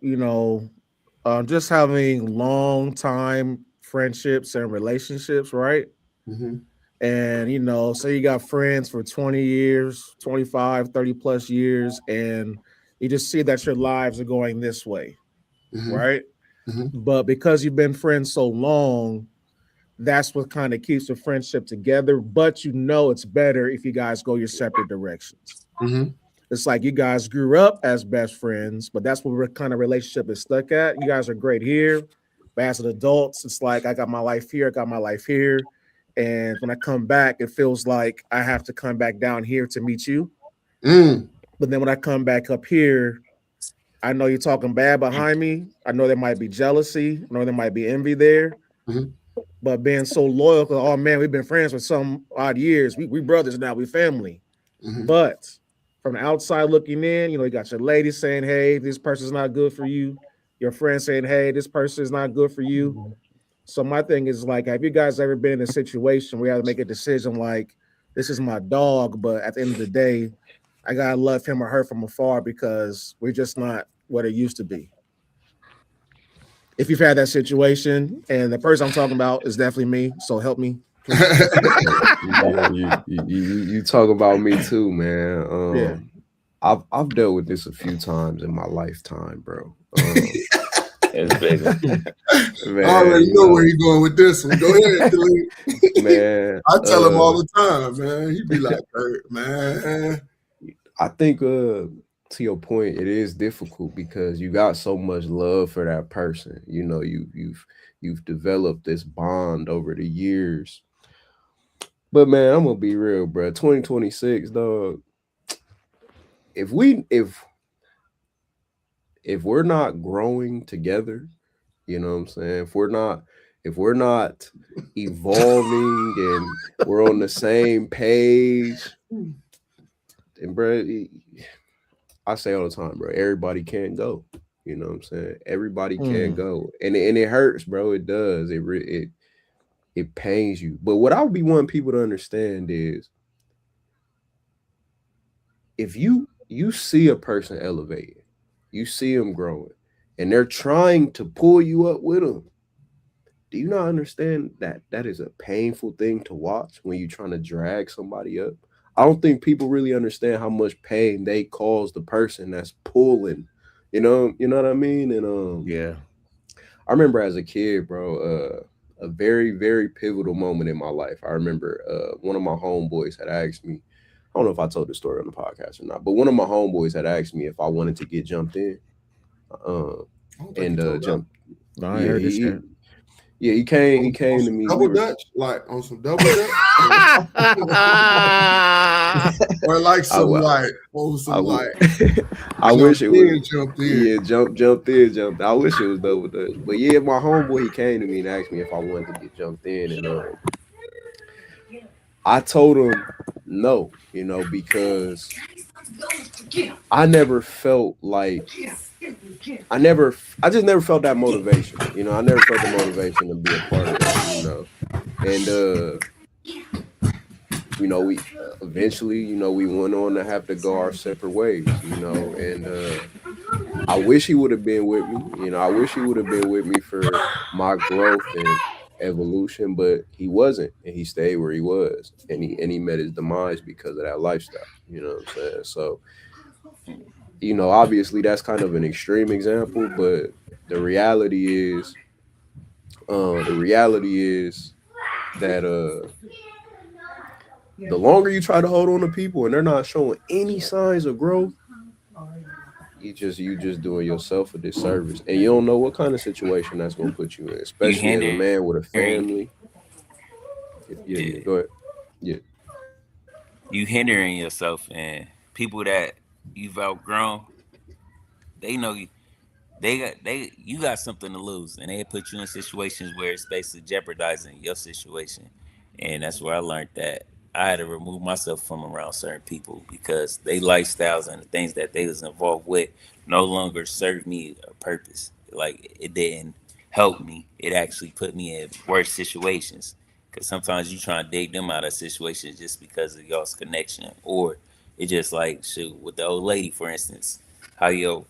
[SPEAKER 2] just having long time friendships and relationships, right?
[SPEAKER 4] Mm-hmm.
[SPEAKER 2] And, say you got friends for 20 years, 25, 30 plus years, and you just see that your lives are going this way, right? Mm-hmm. But because you've been friends so long, that's what kind of keeps the friendship together. But it's better if you guys go your separate directions.
[SPEAKER 4] Mm-hmm.
[SPEAKER 2] It's like you guys grew up as best friends, but that's what kind of relationship is stuck at. You guys are great here, but as adults, it's like I got my life here, I got my life here. And when I come back, it feels like I have to come back down here to meet you. But then when I come back up here, I know you're talking bad behind me. I know there might be jealousy. I know there might be envy there. Mm-hmm. But being so loyal, oh man, we've been friends for some odd years. We brothers now, we family. Mm-hmm. But from the outside looking in, you got your lady saying, hey, this person's not good for you. Your friend saying, hey, this person is not good for you. Mm-hmm. So my thing is like, have you guys ever been in a situation where you have to make a decision like, this is my dog, but at the end of the day, I gotta love him or her from afar because we're just not what it used to be. If you've had that situation, and the person I'm talking about is definitely me, so help me.
[SPEAKER 1] you talk about me too, man. Yeah. I've dealt with this a few times in my lifetime, bro.
[SPEAKER 3] It's big.
[SPEAKER 4] Man, I already know where you're going with this one. Go ahead, man. I tell him all the time, man. He be like, man.
[SPEAKER 1] I think to your point, it is difficult because you got so much love for that person. You've developed this bond over the years. But man, I'm gonna be real, bro. 2026, dog. If we're not growing together, you know what I'm saying? If we're not evolving and we're on the same page, and bro, I say all the time, bro, everybody can't go. You know what I'm saying? Everybody can't go. And it hurts, bro. It does. It pains you. But what I would be wanting people to understand is if you see a person elevating, you see them growing, and they're trying to pull you up with them, do you not understand that that is a painful thing to watch when you're trying to drag somebody up? I don't think people really understand how much pain they cause the person that's pulling. You know what I mean? And
[SPEAKER 2] yeah.
[SPEAKER 1] I remember as a kid, bro, a very, very pivotal moment in my life. I remember one of my homeboys had asked me, I don't know if I told the story on the podcast or not, but one of my homeboys had asked me if I wanted to get jumped in. Jump.
[SPEAKER 2] No, I heard this shit.
[SPEAKER 1] Yeah, he came to me.
[SPEAKER 4] Double Dutch, like on some double Dutch, or like some like,
[SPEAKER 1] I wish it was
[SPEAKER 4] jumped in.
[SPEAKER 1] Yeah, jumped in. I wish it was double Dutch, but yeah, my homeboy, he came to me and asked me if I wanted to get jumped in, and I told him no, because I never felt like. I just never felt that motivation. I never felt the motivation to be a part of it, And you know, we eventually, you know, we went on to have to go our separate ways, you know, and I wish he would have been with me. You know, I wish he would have been with me for my growth and evolution, but he wasn't, and he stayed where he was, and he met his demise because of that lifestyle. You know what I'm saying? So, you know, obviously that's kind of an extreme example, but the reality is, the reality is that the longer you try to hold on to people and they're not showing any signs of growth, you just doing yourself a disservice, and you don't know what kind of situation that's gonna put you in,
[SPEAKER 3] You
[SPEAKER 1] especially as a
[SPEAKER 3] hindering,
[SPEAKER 1] man with a family. Yeah,
[SPEAKER 3] yeah,
[SPEAKER 1] go ahead. Yeah,
[SPEAKER 3] you hindering yourself, and people that you've outgrown, they know you. You got something to lose, and they put you in situations where it's basically jeopardizing your situation. And that's where I learned that I had to remove myself from around certain people because they lifestyles and the things that they was involved with no longer served me a purpose. Like it didn't help me. It actually put me in worse situations. Because sometimes you try to dig them out of situations just because of y'all's connection, or it just like shoot with the old lady, for instance, how your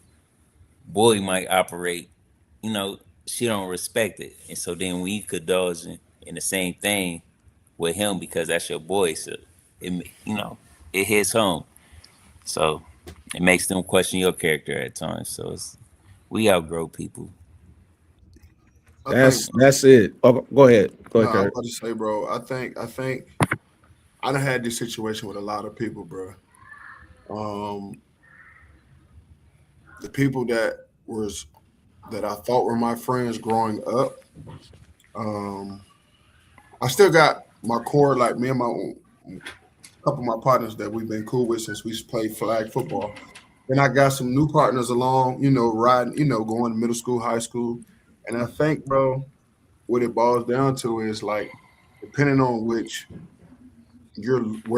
[SPEAKER 3] boy might operate, you know, she don't respect it. And so then when you indulge in the same thing with him because that's your boy, so you know, it hits home. So it makes them question your character at times. So we outgrow people.
[SPEAKER 4] I think
[SPEAKER 2] That's it. Oh, go ahead. Go
[SPEAKER 4] no,
[SPEAKER 2] ahead,
[SPEAKER 4] I was
[SPEAKER 2] Kurt.
[SPEAKER 4] about to say, bro. I think I done had this situation with a lot of people, bro. Um, the people that I thought were my friends growing up. Um, I still got my core, like me and my couple of my partners that we've been cool with since we played flag football. Then I got some new partners along, riding, going to middle school, high school. And I think, bro, what it boils down to is like depending on where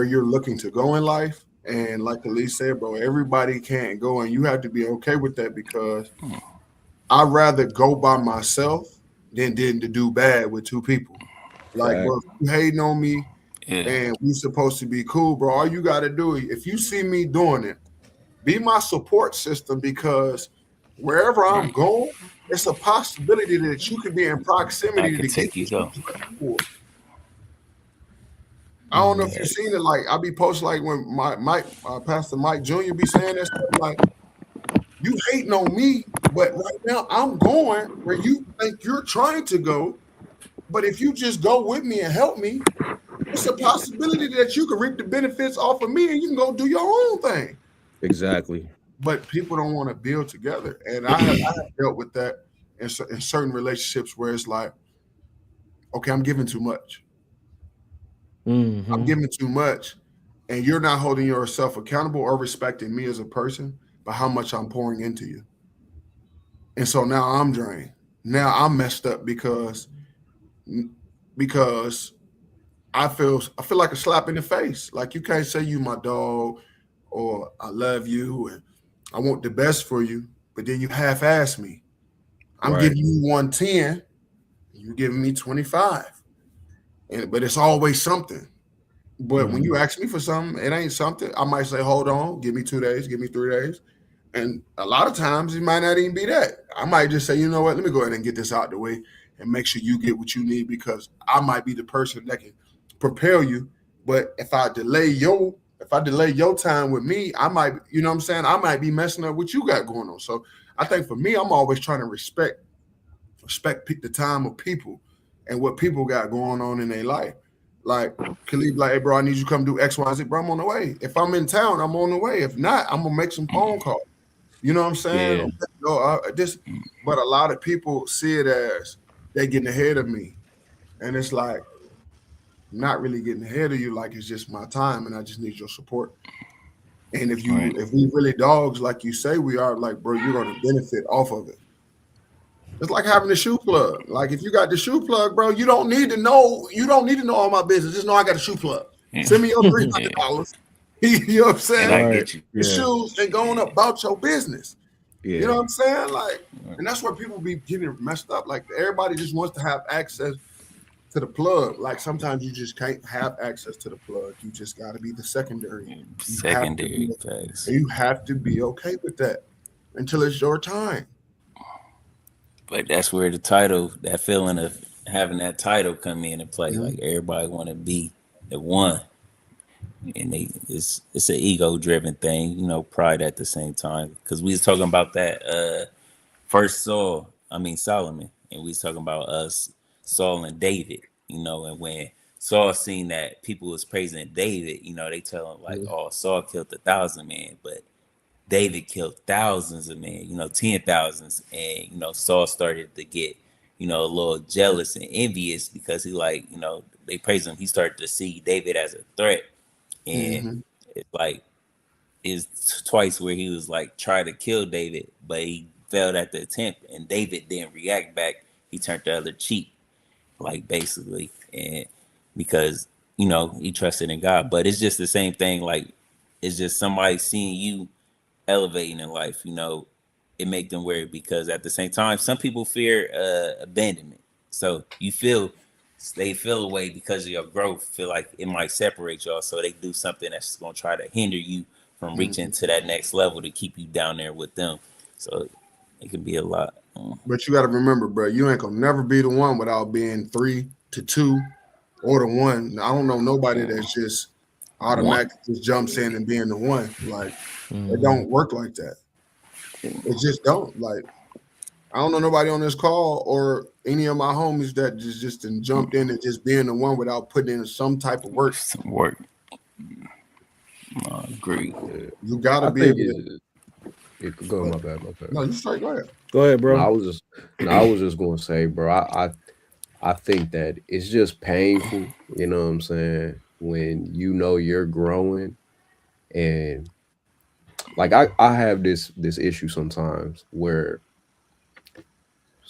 [SPEAKER 4] you're looking to go in life. And like Elise said, bro, everybody can't go, and you have to be okay with that because I'd rather go by myself than to do bad with two people. Like,
[SPEAKER 2] Fact.
[SPEAKER 4] bro, if you hating on me
[SPEAKER 3] Yeah,
[SPEAKER 4] and we supposed to be cool, bro, all you got to do, if you see me doing it, be my support system because wherever I'm
[SPEAKER 3] right.
[SPEAKER 4] going, it's a possibility that you could be in
[SPEAKER 3] I
[SPEAKER 4] proximity
[SPEAKER 3] could
[SPEAKER 4] to get
[SPEAKER 3] take you
[SPEAKER 4] what you're
[SPEAKER 3] go.
[SPEAKER 4] looking for. I don't know if
[SPEAKER 2] Yeah.
[SPEAKER 4] you've seen it. Like I be posting like when my Mike, Pastor Mike Jr. be saying that stuff. Like you hating on me, but right now I'm going where you think you're trying to go. But if you just go with me and help me, it's a possibility that you can reap the benefits off of me and you can go do your own thing.
[SPEAKER 2] Exactly.
[SPEAKER 4] But people don't want to build together, and I have dealt with that in certain relationships where it's like, okay, I'm giving too much. I'm
[SPEAKER 2] Hmm.
[SPEAKER 4] giving too much, and you're not holding yourself accountable or respecting me as a person by how much I'm pouring into you. And so now I'm drained. Now I'm messed up because I feel like a slap in the face. Like you can't say you my dog or I love you and I want the best for you, but then you half-ass me. I'm
[SPEAKER 2] Right.
[SPEAKER 4] giving you 110, you giving me 25. But it's always something. But when
[SPEAKER 2] Hmm.
[SPEAKER 4] you ask me for something, it ain't something. I might say, hold on, give me 2 days, give me 3 days. And a lot of times it might not even be that. I might just say, you know what, let me go ahead and get this out the way and make sure you get what you need because I might be the person that can propel you. But if I delay your time with me, I might, you know what I'm saying? I might be messing up what you got going on. So I think for me, I'm always trying to respect the time of people and what people got going on in their life. Like Khalid, like, hey, bro, I need you to come do X, Y, Z. Bro, I'm on the way. If I'm in town, I'm on the way. If not, I'm gonna make some phone calls. You know what I'm saying?
[SPEAKER 2] Yeah.
[SPEAKER 4] But a lot of people see it as they getting ahead of me, and it's like I'm not really getting ahead of you. Like it's just my time, and I just need your support. And if
[SPEAKER 3] Right.
[SPEAKER 4] we really dogs like you say we are, like, bro, you're gonna benefit off of it. It's like having a shoe plug. Like if you got the shoe plug, bro, you don't need to know. You don't need to know all my business. Just know I got a shoe plug.
[SPEAKER 3] Yeah.
[SPEAKER 4] Send me your $300.
[SPEAKER 3] Yeah.
[SPEAKER 4] You know what I'm
[SPEAKER 3] And
[SPEAKER 4] saying?
[SPEAKER 3] I
[SPEAKER 2] Right.
[SPEAKER 3] get you.
[SPEAKER 4] The
[SPEAKER 2] Yeah.
[SPEAKER 4] shoes and going about your business. You know
[SPEAKER 2] Yeah.
[SPEAKER 4] what I'm saying? Like,
[SPEAKER 3] Right.
[SPEAKER 4] and that's where people be getting messed up. Like everybody just wants to have access to the plug. Like sometimes you just can't have access to the plug. You just got to be the secondary.
[SPEAKER 3] Secondary facts.
[SPEAKER 4] You have to be okay with that until it's your time.
[SPEAKER 3] But that's where the title, that feeling of having that title come into play.
[SPEAKER 4] Mhm.
[SPEAKER 3] Like everybody want to be the one, and it's an ego driven thing, you know, pride at the same time. Because we was talking about that first Solomon, and we was talking about us, Saul and David, you know, and when Saul seen that people was praising David, you know, they tell him like, oh, Saul killed 1,000 men, but David killed thousands of men, you know, 10,000s. And, you know, Saul started to get, you know, a little jealous and envious because he like, you know, they praised him. He started to see David as a threat. And it's like, it's twice where he was like, trying to kill David, but he failed at the attempt. And David didn't react back. He turned the other cheek, like basically. And because, you know, he trusted in God. But it's just the same thing. Like, it's just somebody seeing you elevating in life, you know, it make them worry because at the same time, some people fear abandonment. So they feel away because of your growth, feel like it might separate y'all. So they do something that's going to try to hinder you from reaching to that next level to keep you down there with them. So it can be a lot.
[SPEAKER 4] But you got to remember, bro, you ain't gonna never be the one without being 3-2 or the one. I don't know nobody that's just automatically just jumps in and being the one. Like it don't work like that. It just don't. Like I don't know nobody on this call or any of my homies that just jumped in and just being the one without putting in some type of work.
[SPEAKER 3] Some work. Agree.
[SPEAKER 4] You gotta be able to.
[SPEAKER 1] Go my bad.
[SPEAKER 4] No, you straight. Go ahead.
[SPEAKER 2] Go ahead, bro.
[SPEAKER 1] I was just gonna say, bro. I think that it's just painful. You know what I'm saying? When you know you're growing, and like I have this issue sometimes where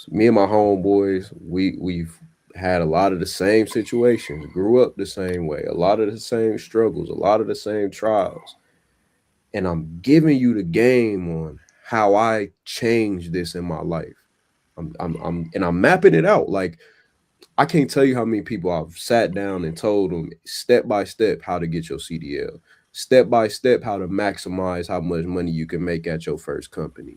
[SPEAKER 1] me and my homeboys, we've had a lot of the same situations, grew up the same way, a lot of the same struggles, a lot of the same trials. And I'm giving you the game on how I changed this in my life. I'm mapping it out. Like I can't tell you how many people I've sat down and told them step by step how to get your CDL, step by step how to maximize how much money you can make at your first company,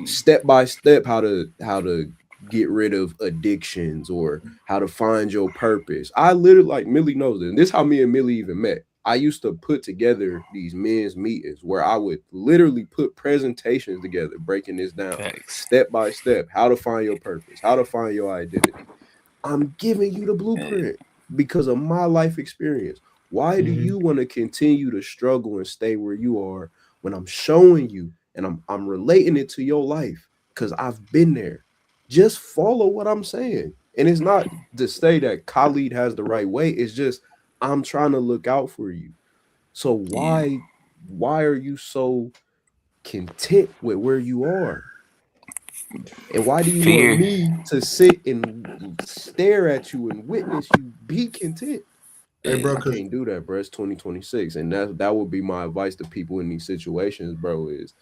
[SPEAKER 1] step by step how to get rid of addictions or how to find your purpose. I literally, like Millie knows this. And this is how me and Millie even met. I used to put together these men's meetings where I would literally put presentations together, breaking this down step by step, how to find your purpose, how to find your identity. I'm giving you the blueprint because of my life experience. Why do you want to continue to struggle and stay where you are when I'm showing you and I'm relating it to your life? Because I've been there. Just follow what I'm saying. And it's not to say that Khalid has the right way. It's just I'm trying to look out for you. So why are you so content with where you are? And why do you want me to sit and stare at you and witness you be content? Hey, bro, I can't do that, bro. It's 2026. And that would be my advice to people in these situations, bro, is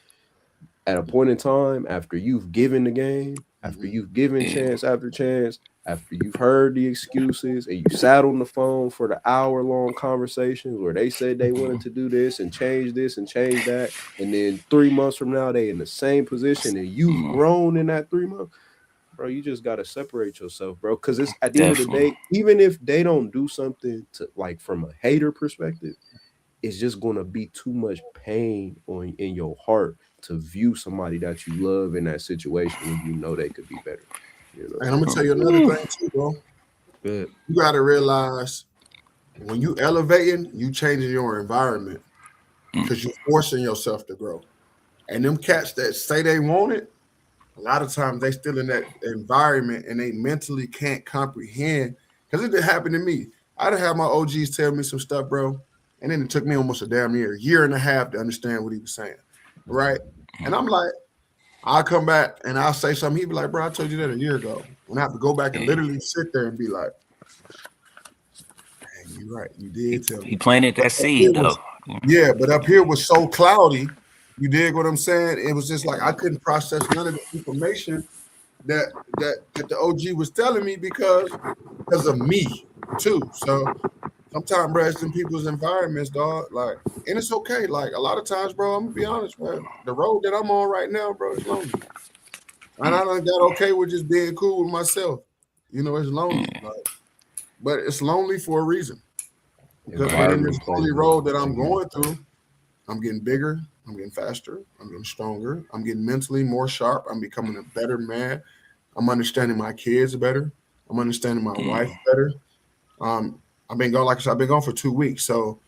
[SPEAKER 1] at a point in time, after you've given the game, after you've given chance after chance, after you've heard the excuses and you sat on the phone for the hour-long conversations where they said they wanted to do this and change that, and then 3 months from now they in the same position and you've grown in that 3 months, bro, you just got to separate yourself, bro, because it's at the end of the day, even if they don't do something to, like, from a hater perspective, it's just going to be too much pain in your heart to view somebody that you love in that situation when you know they could be better. You know?
[SPEAKER 4] And I'm gonna tell you another thing too, bro.
[SPEAKER 1] Good.
[SPEAKER 4] You gotta realize when you elevating, you changing your environment because you're forcing yourself to grow. And them cats that say they want it, a lot of times they still in that environment and they mentally can't comprehend. Because it did happen to me. I done had my OGs tell me some stuff, bro. And then it took me almost a damn year and a half to understand what he was saying. Right? And I'm like, I'll come back and I'll say something. He'd be like, bro, I told you that a year ago. And I have to go back and literally sit there and be like, dang, you're right. You did tell me.
[SPEAKER 3] He planted that seed, though.
[SPEAKER 4] Yeah, but up here was so cloudy. You dig what I'm saying? It was just like I couldn't process none of the information that the OG was telling me because because of me too. So sometimes, bro, it's in people's environments, dog. Like, and it's okay. Like a lot of times, bro, I'm gonna be honest, man. The road that I'm on right now, bro, is lonely. And I done got okay with just being cool with myself. You know, it's lonely. Like, but it's lonely for a reason. Because in this lonely road that I'm going through, I'm getting bigger, I'm getting faster, I'm getting stronger, I'm getting mentally more sharp, I'm becoming a better man. I'm understanding my kids better. I'm understanding my wife better. I've been gone, like I said, I've been gone for 2 weeks. So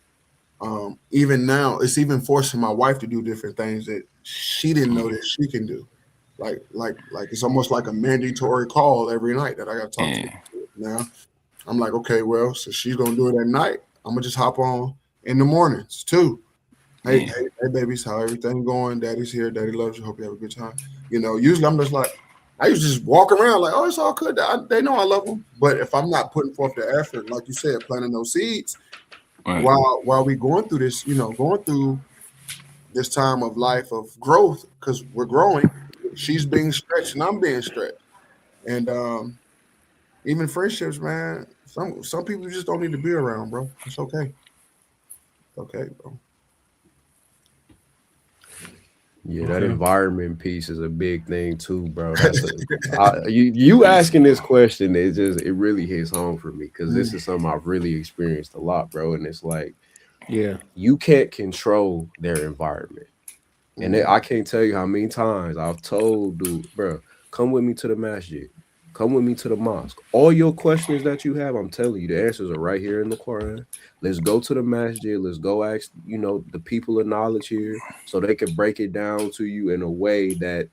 [SPEAKER 4] even now, it's even forcing my wife to do different things that she didn't know that she can do. Like it's almost like a mandatory call every night that I got to talk to her. Now I'm like, okay, well, so she's gonna do it at night. I'm gonna just hop on in the mornings too. Hey, babies, how everything going? Daddy's here. Daddy loves you. Hope you have a good time. You know, usually I'm just like, I used to just walk around like, oh, it's all good. They know I love them. But if I'm not putting forth the effort, like you said, planting those seeds, while we going through this, you know, going through this time of life of growth, because we're growing, she's being stretched and I'm being stretched. And even friendships, man, some people just don't need to be around, bro. It's okay. Okay, bro.
[SPEAKER 1] Yeah, that environment piece is a big thing too, bro. You asking this question, it really hits home for me because this is something I've really experienced a lot, bro. And it's like,
[SPEAKER 2] yeah,
[SPEAKER 1] you can't control their environment, and I can't tell you how many times I've told dude, bro, come with me to the masjid. Come with me to the mosque. All your questions that you have, I'm telling you, the answers are right here in the Quran. Let's go to the masjid. Let's go ask, you know, the people of knowledge here so they can break it down to you in a way that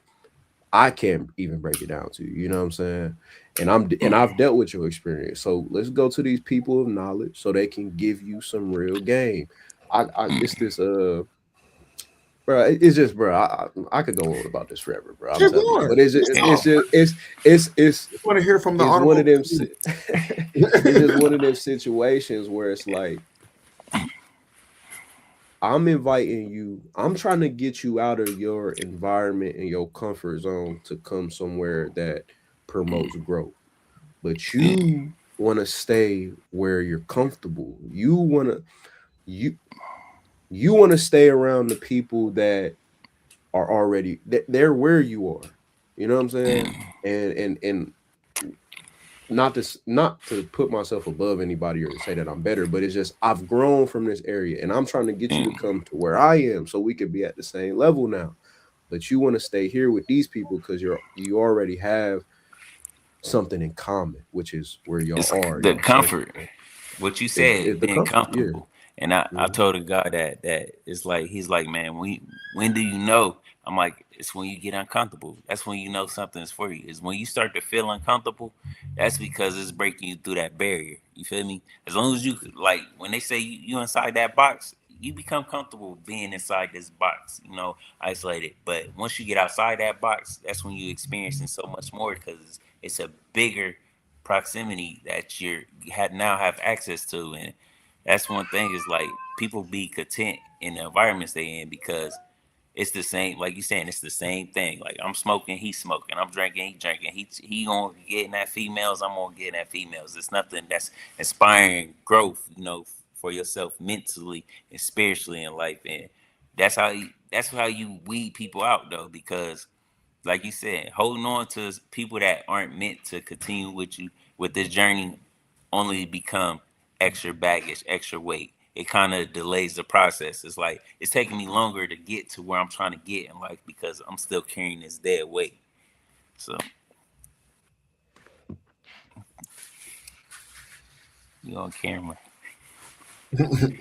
[SPEAKER 1] I can't even break it down to you. You know what I'm saying? And I've dealt with your experience. So let's go to these people of knowledge so they can give you some real game. Bro, it's just, bro. I could go on about this forever, bro. I'm telling you, but it's
[SPEAKER 4] want to hear from the
[SPEAKER 1] it's one of them. It's just one of them situations where it's like, I'm inviting you. I'm trying to get you out of your environment and your comfort zone to come somewhere that promotes growth. But you want to stay where you're comfortable. You want to stay around the people that are already they're where you are. You know what I'm saying? And not to put myself above anybody or to say that I'm better, but it's just I've grown from this area and I'm trying to get you to come to where I am so we could be at the same level now. But you want to stay here with these people because you already have something in common, which is where y'all are.
[SPEAKER 5] The comfort. What you said, being comfortable.
[SPEAKER 1] Yeah.
[SPEAKER 5] And I told a guy that it's like, he's like, man, when do you know? I'm like, it's when you get uncomfortable. That's when you know something is for you. It's when you start to feel uncomfortable. That's because it's breaking you through that barrier. You feel me? As long as you, like, when they say you inside that box, you become comfortable being inside this box, you know, isolated. But once you get outside that box, that's when you're experiencing so much more because it's a bigger proximity that you now have access to. And that's one thing is like people be content in the environments they in because it's the same, like you saying, it's the same thing. Like I'm smoking, he's smoking, I'm drinking, he drinking. He gonna get in that females, I'm gonna get in that females. It's nothing that's inspiring growth, you know, for yourself mentally and spiritually in life. And that's how you weed people out though, because like you said, holding on to people that aren't meant to continue with you with this journey only become extra baggage, extra weight. It kind of delays the process. It's like it's taking me longer to get to where I'm trying to get in life because I'm still carrying this dead weight. So you on camera.
[SPEAKER 4] Shout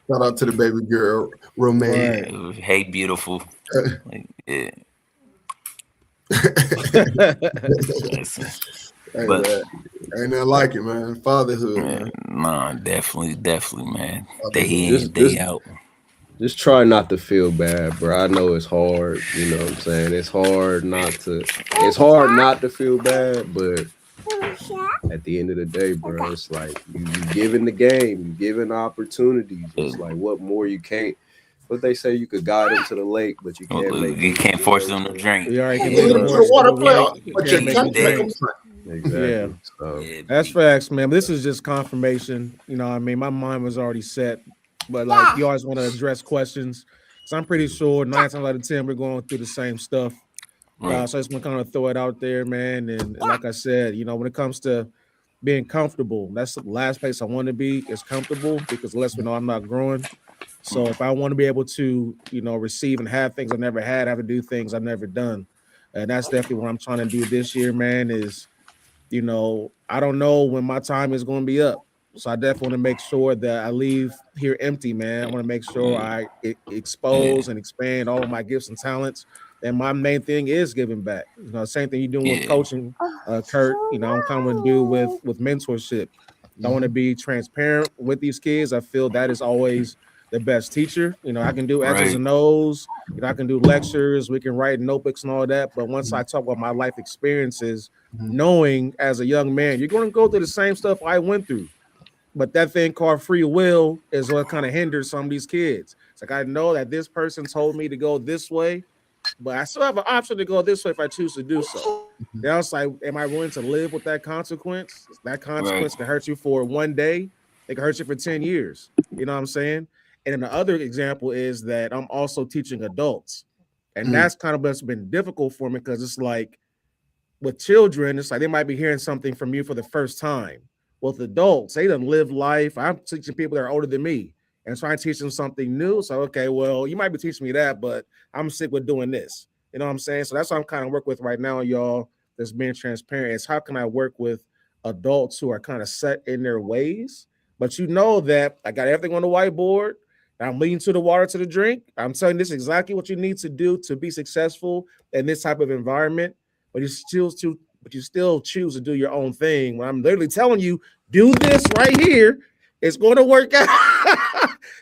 [SPEAKER 4] out to the baby girl, Romaine.
[SPEAKER 5] Right. Hey, beautiful. Yeah.
[SPEAKER 4] Hey, but man, ain't nothing like it, man. Fatherhood, man.
[SPEAKER 5] No, definitely, man. Day in, day out.
[SPEAKER 1] Just try not to feel bad, bro. I know it's hard, you know what I'm saying? It's hard not to feel bad, but at the end of the day, bro, it's like you giving the game, you giving opportunities. It's like what more you can't. What they say, you could guide them to the lake, but you can't
[SPEAKER 5] force them to drink.
[SPEAKER 2] You already can
[SPEAKER 4] make them water play, but you can't make them drink.
[SPEAKER 1] Exactly. So
[SPEAKER 5] Yeah,
[SPEAKER 2] That's
[SPEAKER 5] big.
[SPEAKER 2] facts, man. This is just confirmation. You know, what I mean, my mind was already set, but like you always want to address questions. So I'm pretty sure 9 times out of 10 we're going through the same stuff.
[SPEAKER 5] Right.
[SPEAKER 2] So I just want to kind of throw it out there, man. And like I said, you know, when it comes to being comfortable, that's the last place I want to be is comfortable because it lets me know I'm not growing. So if I want to be able to, you know, receive and have things I never had, I have to do things I've never done. And that's definitely what I'm trying to do this year, man, is, you know, I don't know when my time is going to be up. So I definitely want to make sure that I leave here empty, man. I want to make sure
[SPEAKER 5] Yeah.
[SPEAKER 2] I
[SPEAKER 5] Yeah.
[SPEAKER 2] expose and expand all of my gifts and talents. And my main thing is giving back. You know, same thing you're doing with
[SPEAKER 5] Yeah.
[SPEAKER 2] coaching, Kurt. You know, I'm kind of do with mentorship. I want to be transparent with these kids. I feel that is always the best teacher. You know, I can do X's
[SPEAKER 5] Right.
[SPEAKER 2] and O's. You know, I can do lectures. We can write notebooks and all that. But once I talk about my life experiences, knowing as a young man, you're going to go through the same stuff I went through. But that thing called free will is what kind of hinders some of these kids. It's like, I know that this person told me to go this way, but I still have an option to go this way if I choose to do so. Then it's like, am I willing to live with that consequence? That consequence
[SPEAKER 5] Right.
[SPEAKER 2] can hurt you for one day. It can hurt you for 10 years. You know what I'm saying? And then the other example is that I'm also teaching adults. And that's kind of what's been difficult for me because it's like with children, it's like they might be hearing something from you for the first time. With adults, they done live life. I'm teaching people that are older than me and trying to teach them something new. So, okay, well, you might be teaching me that, but I'm sick with doing this. You know what I'm saying? So that's what I'm kind of working with right now, y'all. That's being transparent. Is how can I work with adults who are kind of set in their ways, but you know that I got everything on the whiteboard. I'm leading to the water to the drink. I'm telling this exactly what you need to do to be successful in this type of environment. But you still choose to do your own thing. When I'm literally telling you, do this right here, it's going to work out.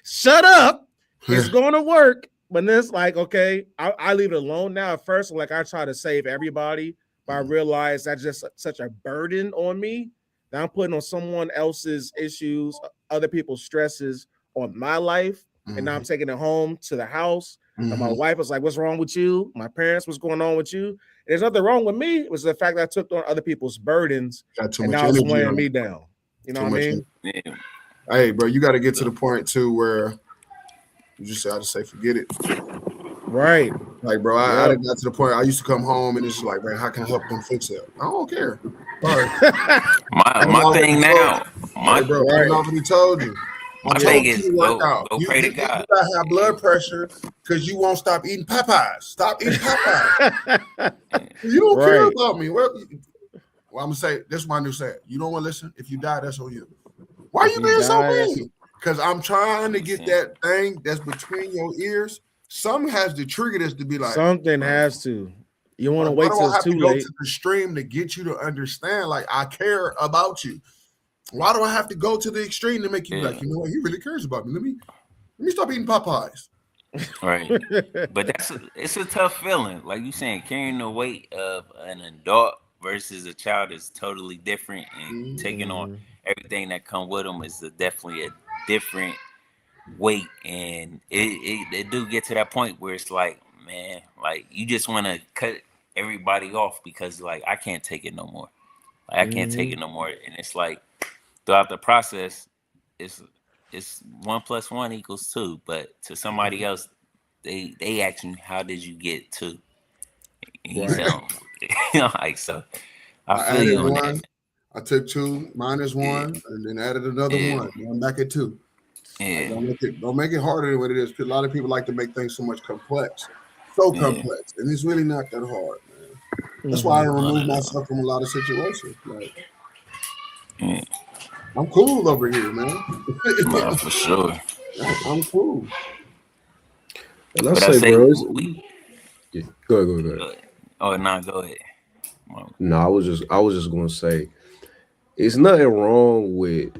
[SPEAKER 2] Shut up. It's going to work. But then it's like, okay, I leave it alone now. At first, like I try to save everybody, but I realize that's just such a burden on me that I'm putting on someone else's issues, other people's stresses on my life. And now I'm taking it home to the house. And my wife was like, what's wrong with you? My parents, what's going on with you? There's nothing wrong with me. It was the fact that I took on other people's burdens and now it's weighing me down. You know what I mean?
[SPEAKER 5] Yeah.
[SPEAKER 4] Hey, bro, you got to get to the point too where you just say forget it.
[SPEAKER 2] Right.
[SPEAKER 4] Like, bro, I got to the point I used to come home and it's like, man, how can I help them fix it? I don't care.
[SPEAKER 5] My thing now,
[SPEAKER 4] I already told you.
[SPEAKER 5] My thing is go pray to God.
[SPEAKER 4] You gotta have blood pressure because you won't stop eating Popeyes. Stop eating Popeyes. You don't care about me. Well, I'm gonna say this is my new saying. You don't want to listen. If you die, that's on you. Why are you being so mean? Because I'm trying to get that thing that's between your ears. Something has to trigger this to be like
[SPEAKER 2] something has to. You want to wait till it's too late.
[SPEAKER 4] Go to the stream to get you to understand. Like I care about you. Why do I have to go to the extreme to make you like, you know what, he really cares about me? Let me stop eating Popeyes.
[SPEAKER 5] Right. But it's a tough feeling. Like you saying, carrying the weight of an adult versus a child is totally different, and taking on everything that come with them is definitely a different weight. And it do get to that point where it's like, man, like you just want to cut everybody off because like I can't take it no more. Like I can't take it no more. And it's like throughout the process, it's 1 + 1 = 2. But to somebody else, they ask you, how did you get 2? And you tell them, like, so I feel you on that.
[SPEAKER 4] I took 2 minus 1 and then added another 1. I'm back at 2.
[SPEAKER 5] Yeah.
[SPEAKER 4] Don't make it harder than what it is. A lot of people like to make things so much complex. Complex. And it's really not that hard, man. That's why I remove myself from a lot of situations. Like I'm cool over here, man.
[SPEAKER 5] Yeah, for sure.
[SPEAKER 4] I'm cool.
[SPEAKER 1] And I say, bro, go ahead.
[SPEAKER 5] Oh no, go ahead.
[SPEAKER 1] No, I was just gonna say, it's nothing wrong with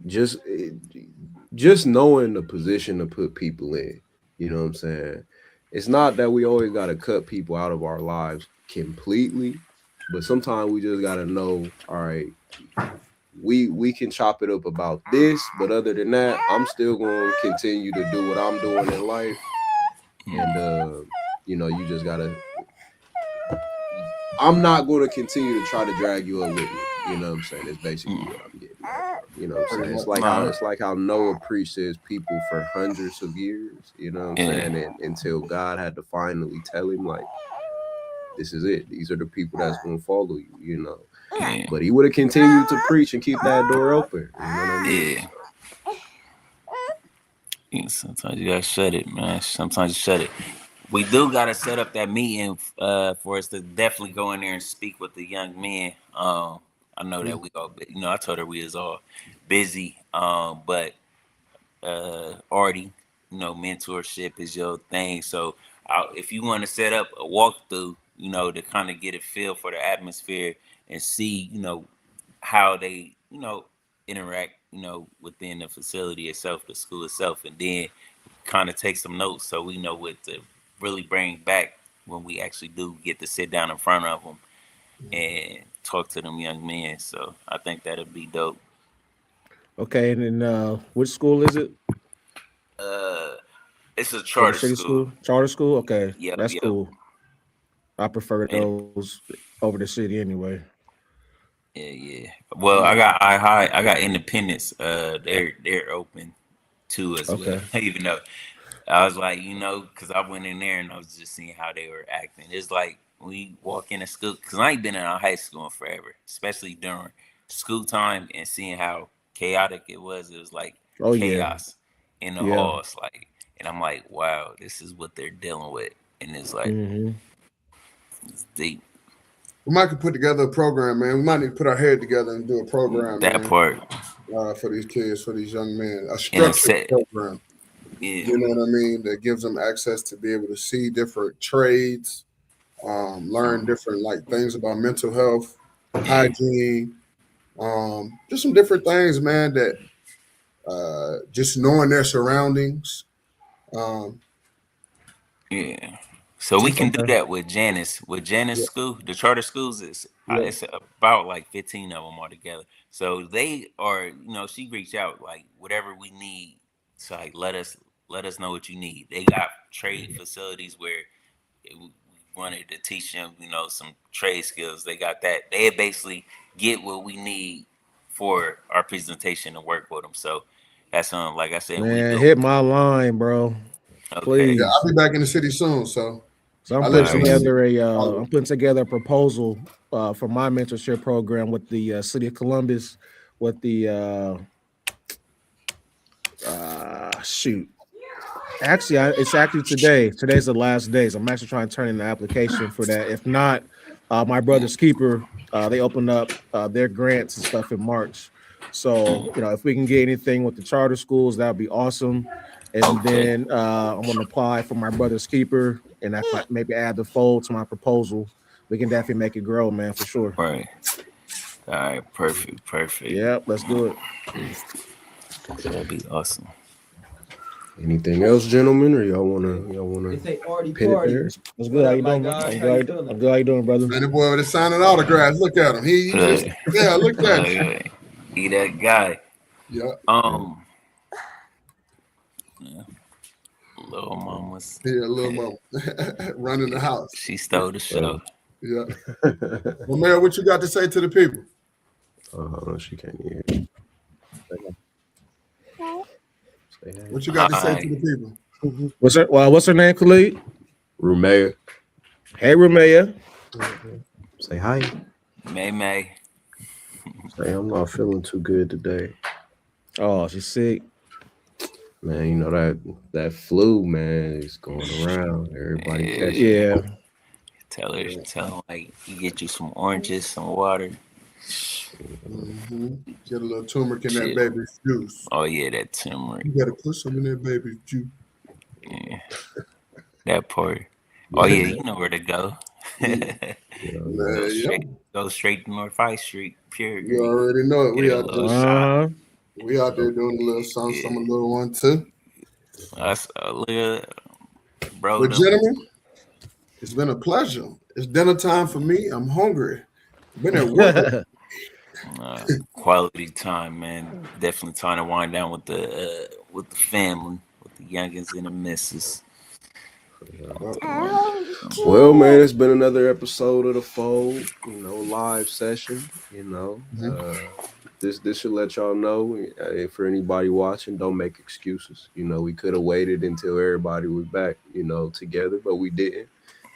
[SPEAKER 1] just knowing the position to put people in. You know what I'm saying? It's not that we always got to cut people out of our lives completely, but sometimes we just got to know, all right, we can chop it up about this, but other than that, I'm still going to continue to do what I'm doing in life. And you know, you just got to I'm not going to continue to try to drag you up with me. You know what I'm saying? It's basically what I'm getting at. You know what I'm saying? It's like how Noah preached his people for hundreds of years. You know what I'm saying? And until God had to finally tell him, like, this is it. These are the people that's going to follow you. You know.
[SPEAKER 5] Yeah.
[SPEAKER 1] But he would have continued to preach and keep that door open. You know what I mean?
[SPEAKER 5] Yeah. Sometimes you gotta shut it, man. Sometimes you shut it. We do gotta set up that meeting for us to definitely go in there and speak with the young men. I know that we all, you know, I told her we was all busy, but already, you know, mentorship is your thing. So if you want to set up a walkthrough, you know, to kind of get a feel for the atmosphere and see, you know, how they, you know, interact, you know, within the facility itself, the school itself, and then kind of take some notes so we know what to really bring back when we actually do get to sit down in front of them and talk to them young men. So I think that'll be dope.
[SPEAKER 2] Okay, and then which school is it?
[SPEAKER 5] It's a charter
[SPEAKER 2] City
[SPEAKER 5] school.
[SPEAKER 2] Charter school? Okay,
[SPEAKER 5] Yep,
[SPEAKER 2] that's
[SPEAKER 5] yep.
[SPEAKER 2] cool. I prefer those over the city anyway.
[SPEAKER 5] Yeah. Well, I got Independence. They're open too as well. Even though I was like, you know, because I went in there and I was just seeing how they were acting. It's like when you walk into school, because I ain't been in a high school in forever, especially during school time, and seeing how chaotic it was. It was like chaos in the halls, like, and I'm like, wow, this is what they're dealing with, and it's like it's deep.
[SPEAKER 4] We might could put together a program, man. We might need to put our head together and do a program,
[SPEAKER 5] that
[SPEAKER 4] man,
[SPEAKER 5] part
[SPEAKER 4] for these kids, for these young men, a structured program.
[SPEAKER 5] Yeah.
[SPEAKER 4] You know what I mean? That gives them access to be able to see different trades, learn different like things about mental health, hygiene, just some different things, man. That just knowing their surroundings.
[SPEAKER 5] Yeah. So we can do that with Janice. With Janice School, the charter schools is it's about like 15 of them altogether. So they are, you know, she reached out like whatever we need. So like let us know what you need. They got trade facilities where we wanted to teach them, you know, some trade skills. They got that. They basically get what we need for our presentation to work with them. So that's like I said,
[SPEAKER 2] man, hit my line, bro.
[SPEAKER 5] Okay.
[SPEAKER 2] Please.
[SPEAKER 4] Yeah, I'll be back in the city soon. So
[SPEAKER 2] I'm putting together a proposal for my mentorship program with the city of Columbus, with the shoot. Actually, it's actually today. Today's the last day. So I'm actually trying to turn in the application for that. If not, my brother's keeper, they opened up their grants and stuff in March. So, you know, if we can get anything with the charter schools, that would be awesome. And then I'm going to apply for my brother's keeper, and I might maybe add the fold to my proposal. We can definitely make it grow, man, for sure.
[SPEAKER 5] Right. All right. Perfect.
[SPEAKER 2] Yep, let's do it.
[SPEAKER 5] That'd be awesome.
[SPEAKER 1] Anything else, gentlemen, or y'all wanna
[SPEAKER 6] They say party.
[SPEAKER 2] What's good? How you doing? I'm good. How you doing, brother?
[SPEAKER 4] Man, the boy was signing autographs. Look at him. He just look at him.
[SPEAKER 5] He that guy.
[SPEAKER 4] Yeah.
[SPEAKER 5] Little mama's.
[SPEAKER 4] Yeah, little mama running the house.
[SPEAKER 5] She stole the show.
[SPEAKER 4] Yeah. Well, Mayor, what you got to say to the people?
[SPEAKER 1] She can't hear.
[SPEAKER 4] What you got to say to the people?
[SPEAKER 2] What's her name, Khalid?
[SPEAKER 1] Rumea.
[SPEAKER 2] Hey, Rumea.
[SPEAKER 1] Say hi.
[SPEAKER 5] May.
[SPEAKER 1] Say I'm not feeling too good today.
[SPEAKER 2] Oh, she's sick.
[SPEAKER 1] Man, you know that flu, man, is going around. Everybody catching.
[SPEAKER 2] Yeah.
[SPEAKER 5] Tell her like you get you some oranges, some water.
[SPEAKER 4] Mm-hmm. Get a little turmeric in that baby's juice.
[SPEAKER 5] Oh yeah, that turmeric.
[SPEAKER 4] You gotta put some in that baby's juice.
[SPEAKER 5] Yeah, that part. Oh yeah, you know where to go. Go straight to North High Street. Pure.
[SPEAKER 4] You already know it. We out there doing a little something, some little one too.
[SPEAKER 5] That's a little, bro.
[SPEAKER 4] But gentlemen, it's been a pleasure. It's dinner time for me. I'm hungry. Been at work.
[SPEAKER 5] Quality time, man. Definitely time to wind down with the family, with the youngins and the missus.
[SPEAKER 1] Well, man, it's been another episode of The Fold, live session, This should let y'all know, for anybody watching, don't make excuses. We could have waited until everybody was back, together, but we didn't.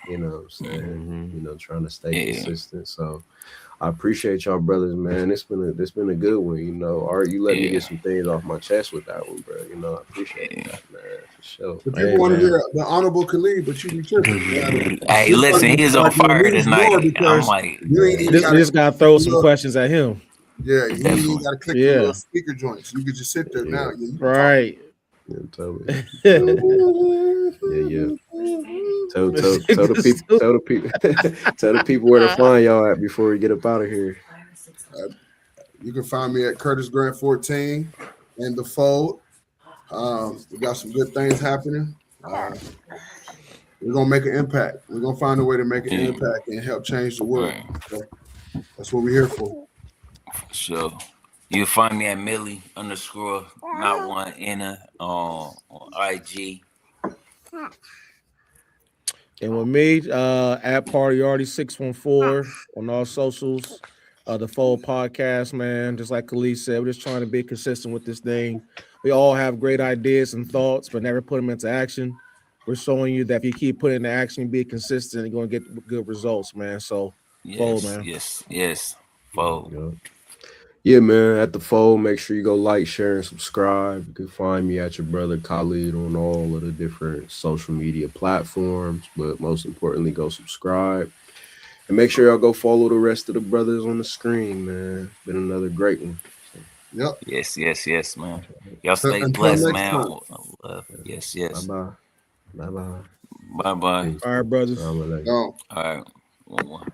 [SPEAKER 1] You know what I'm saying? Trying to stay consistent. So I appreciate y'all, brothers, man. It's been a good one. Art, you let me get some things off my chest with that one, bro. I appreciate that, man, for sure.
[SPEAKER 4] But people want to hear the Honorable Khalid, but you be tripping.
[SPEAKER 5] Hey, listen, he's on fire tonight. I'm like,
[SPEAKER 2] you just gotta throw some questions at him.
[SPEAKER 4] Yeah, you ain't even gotta click the little speaker joints. You could just sit there now.
[SPEAKER 2] Right.
[SPEAKER 1] Yeah, totally. Yeah. Tell the people where to find y'all at before we get up out of here.
[SPEAKER 4] You can find me at Curtis Grant 14 and The Fold. We got some good things happening. We're gonna make an impact. We're gonna find a way to make an impact and help change the world. So that's what we're here for.
[SPEAKER 5] Sure. You'll find me at Millie_not1 on IG.
[SPEAKER 2] And with me, at PartyArty614 on all socials, the Fold Podcast, man. Just like Khalid said, we're just trying to be consistent with this thing. We all have great ideas and thoughts, but never put them into action. We're showing you that if you keep putting into action, be consistent, you're going to get good results, man. So, Fold, man.
[SPEAKER 5] Yes. Fold.
[SPEAKER 1] Yeah, man, at The Fold, make sure you go like, share, and subscribe. You can find me at your brother Khalid on all of the different social media platforms, but most importantly, go subscribe. And make sure y'all go follow the rest of the brothers on the screen, man. Been another great one.
[SPEAKER 4] Yep.
[SPEAKER 5] Yes, man. Y'all stay blessed, man. Yes.
[SPEAKER 1] Bye-bye.
[SPEAKER 5] Bye-bye.
[SPEAKER 2] All right, brothers.
[SPEAKER 1] All right.
[SPEAKER 5] All right. 1-1.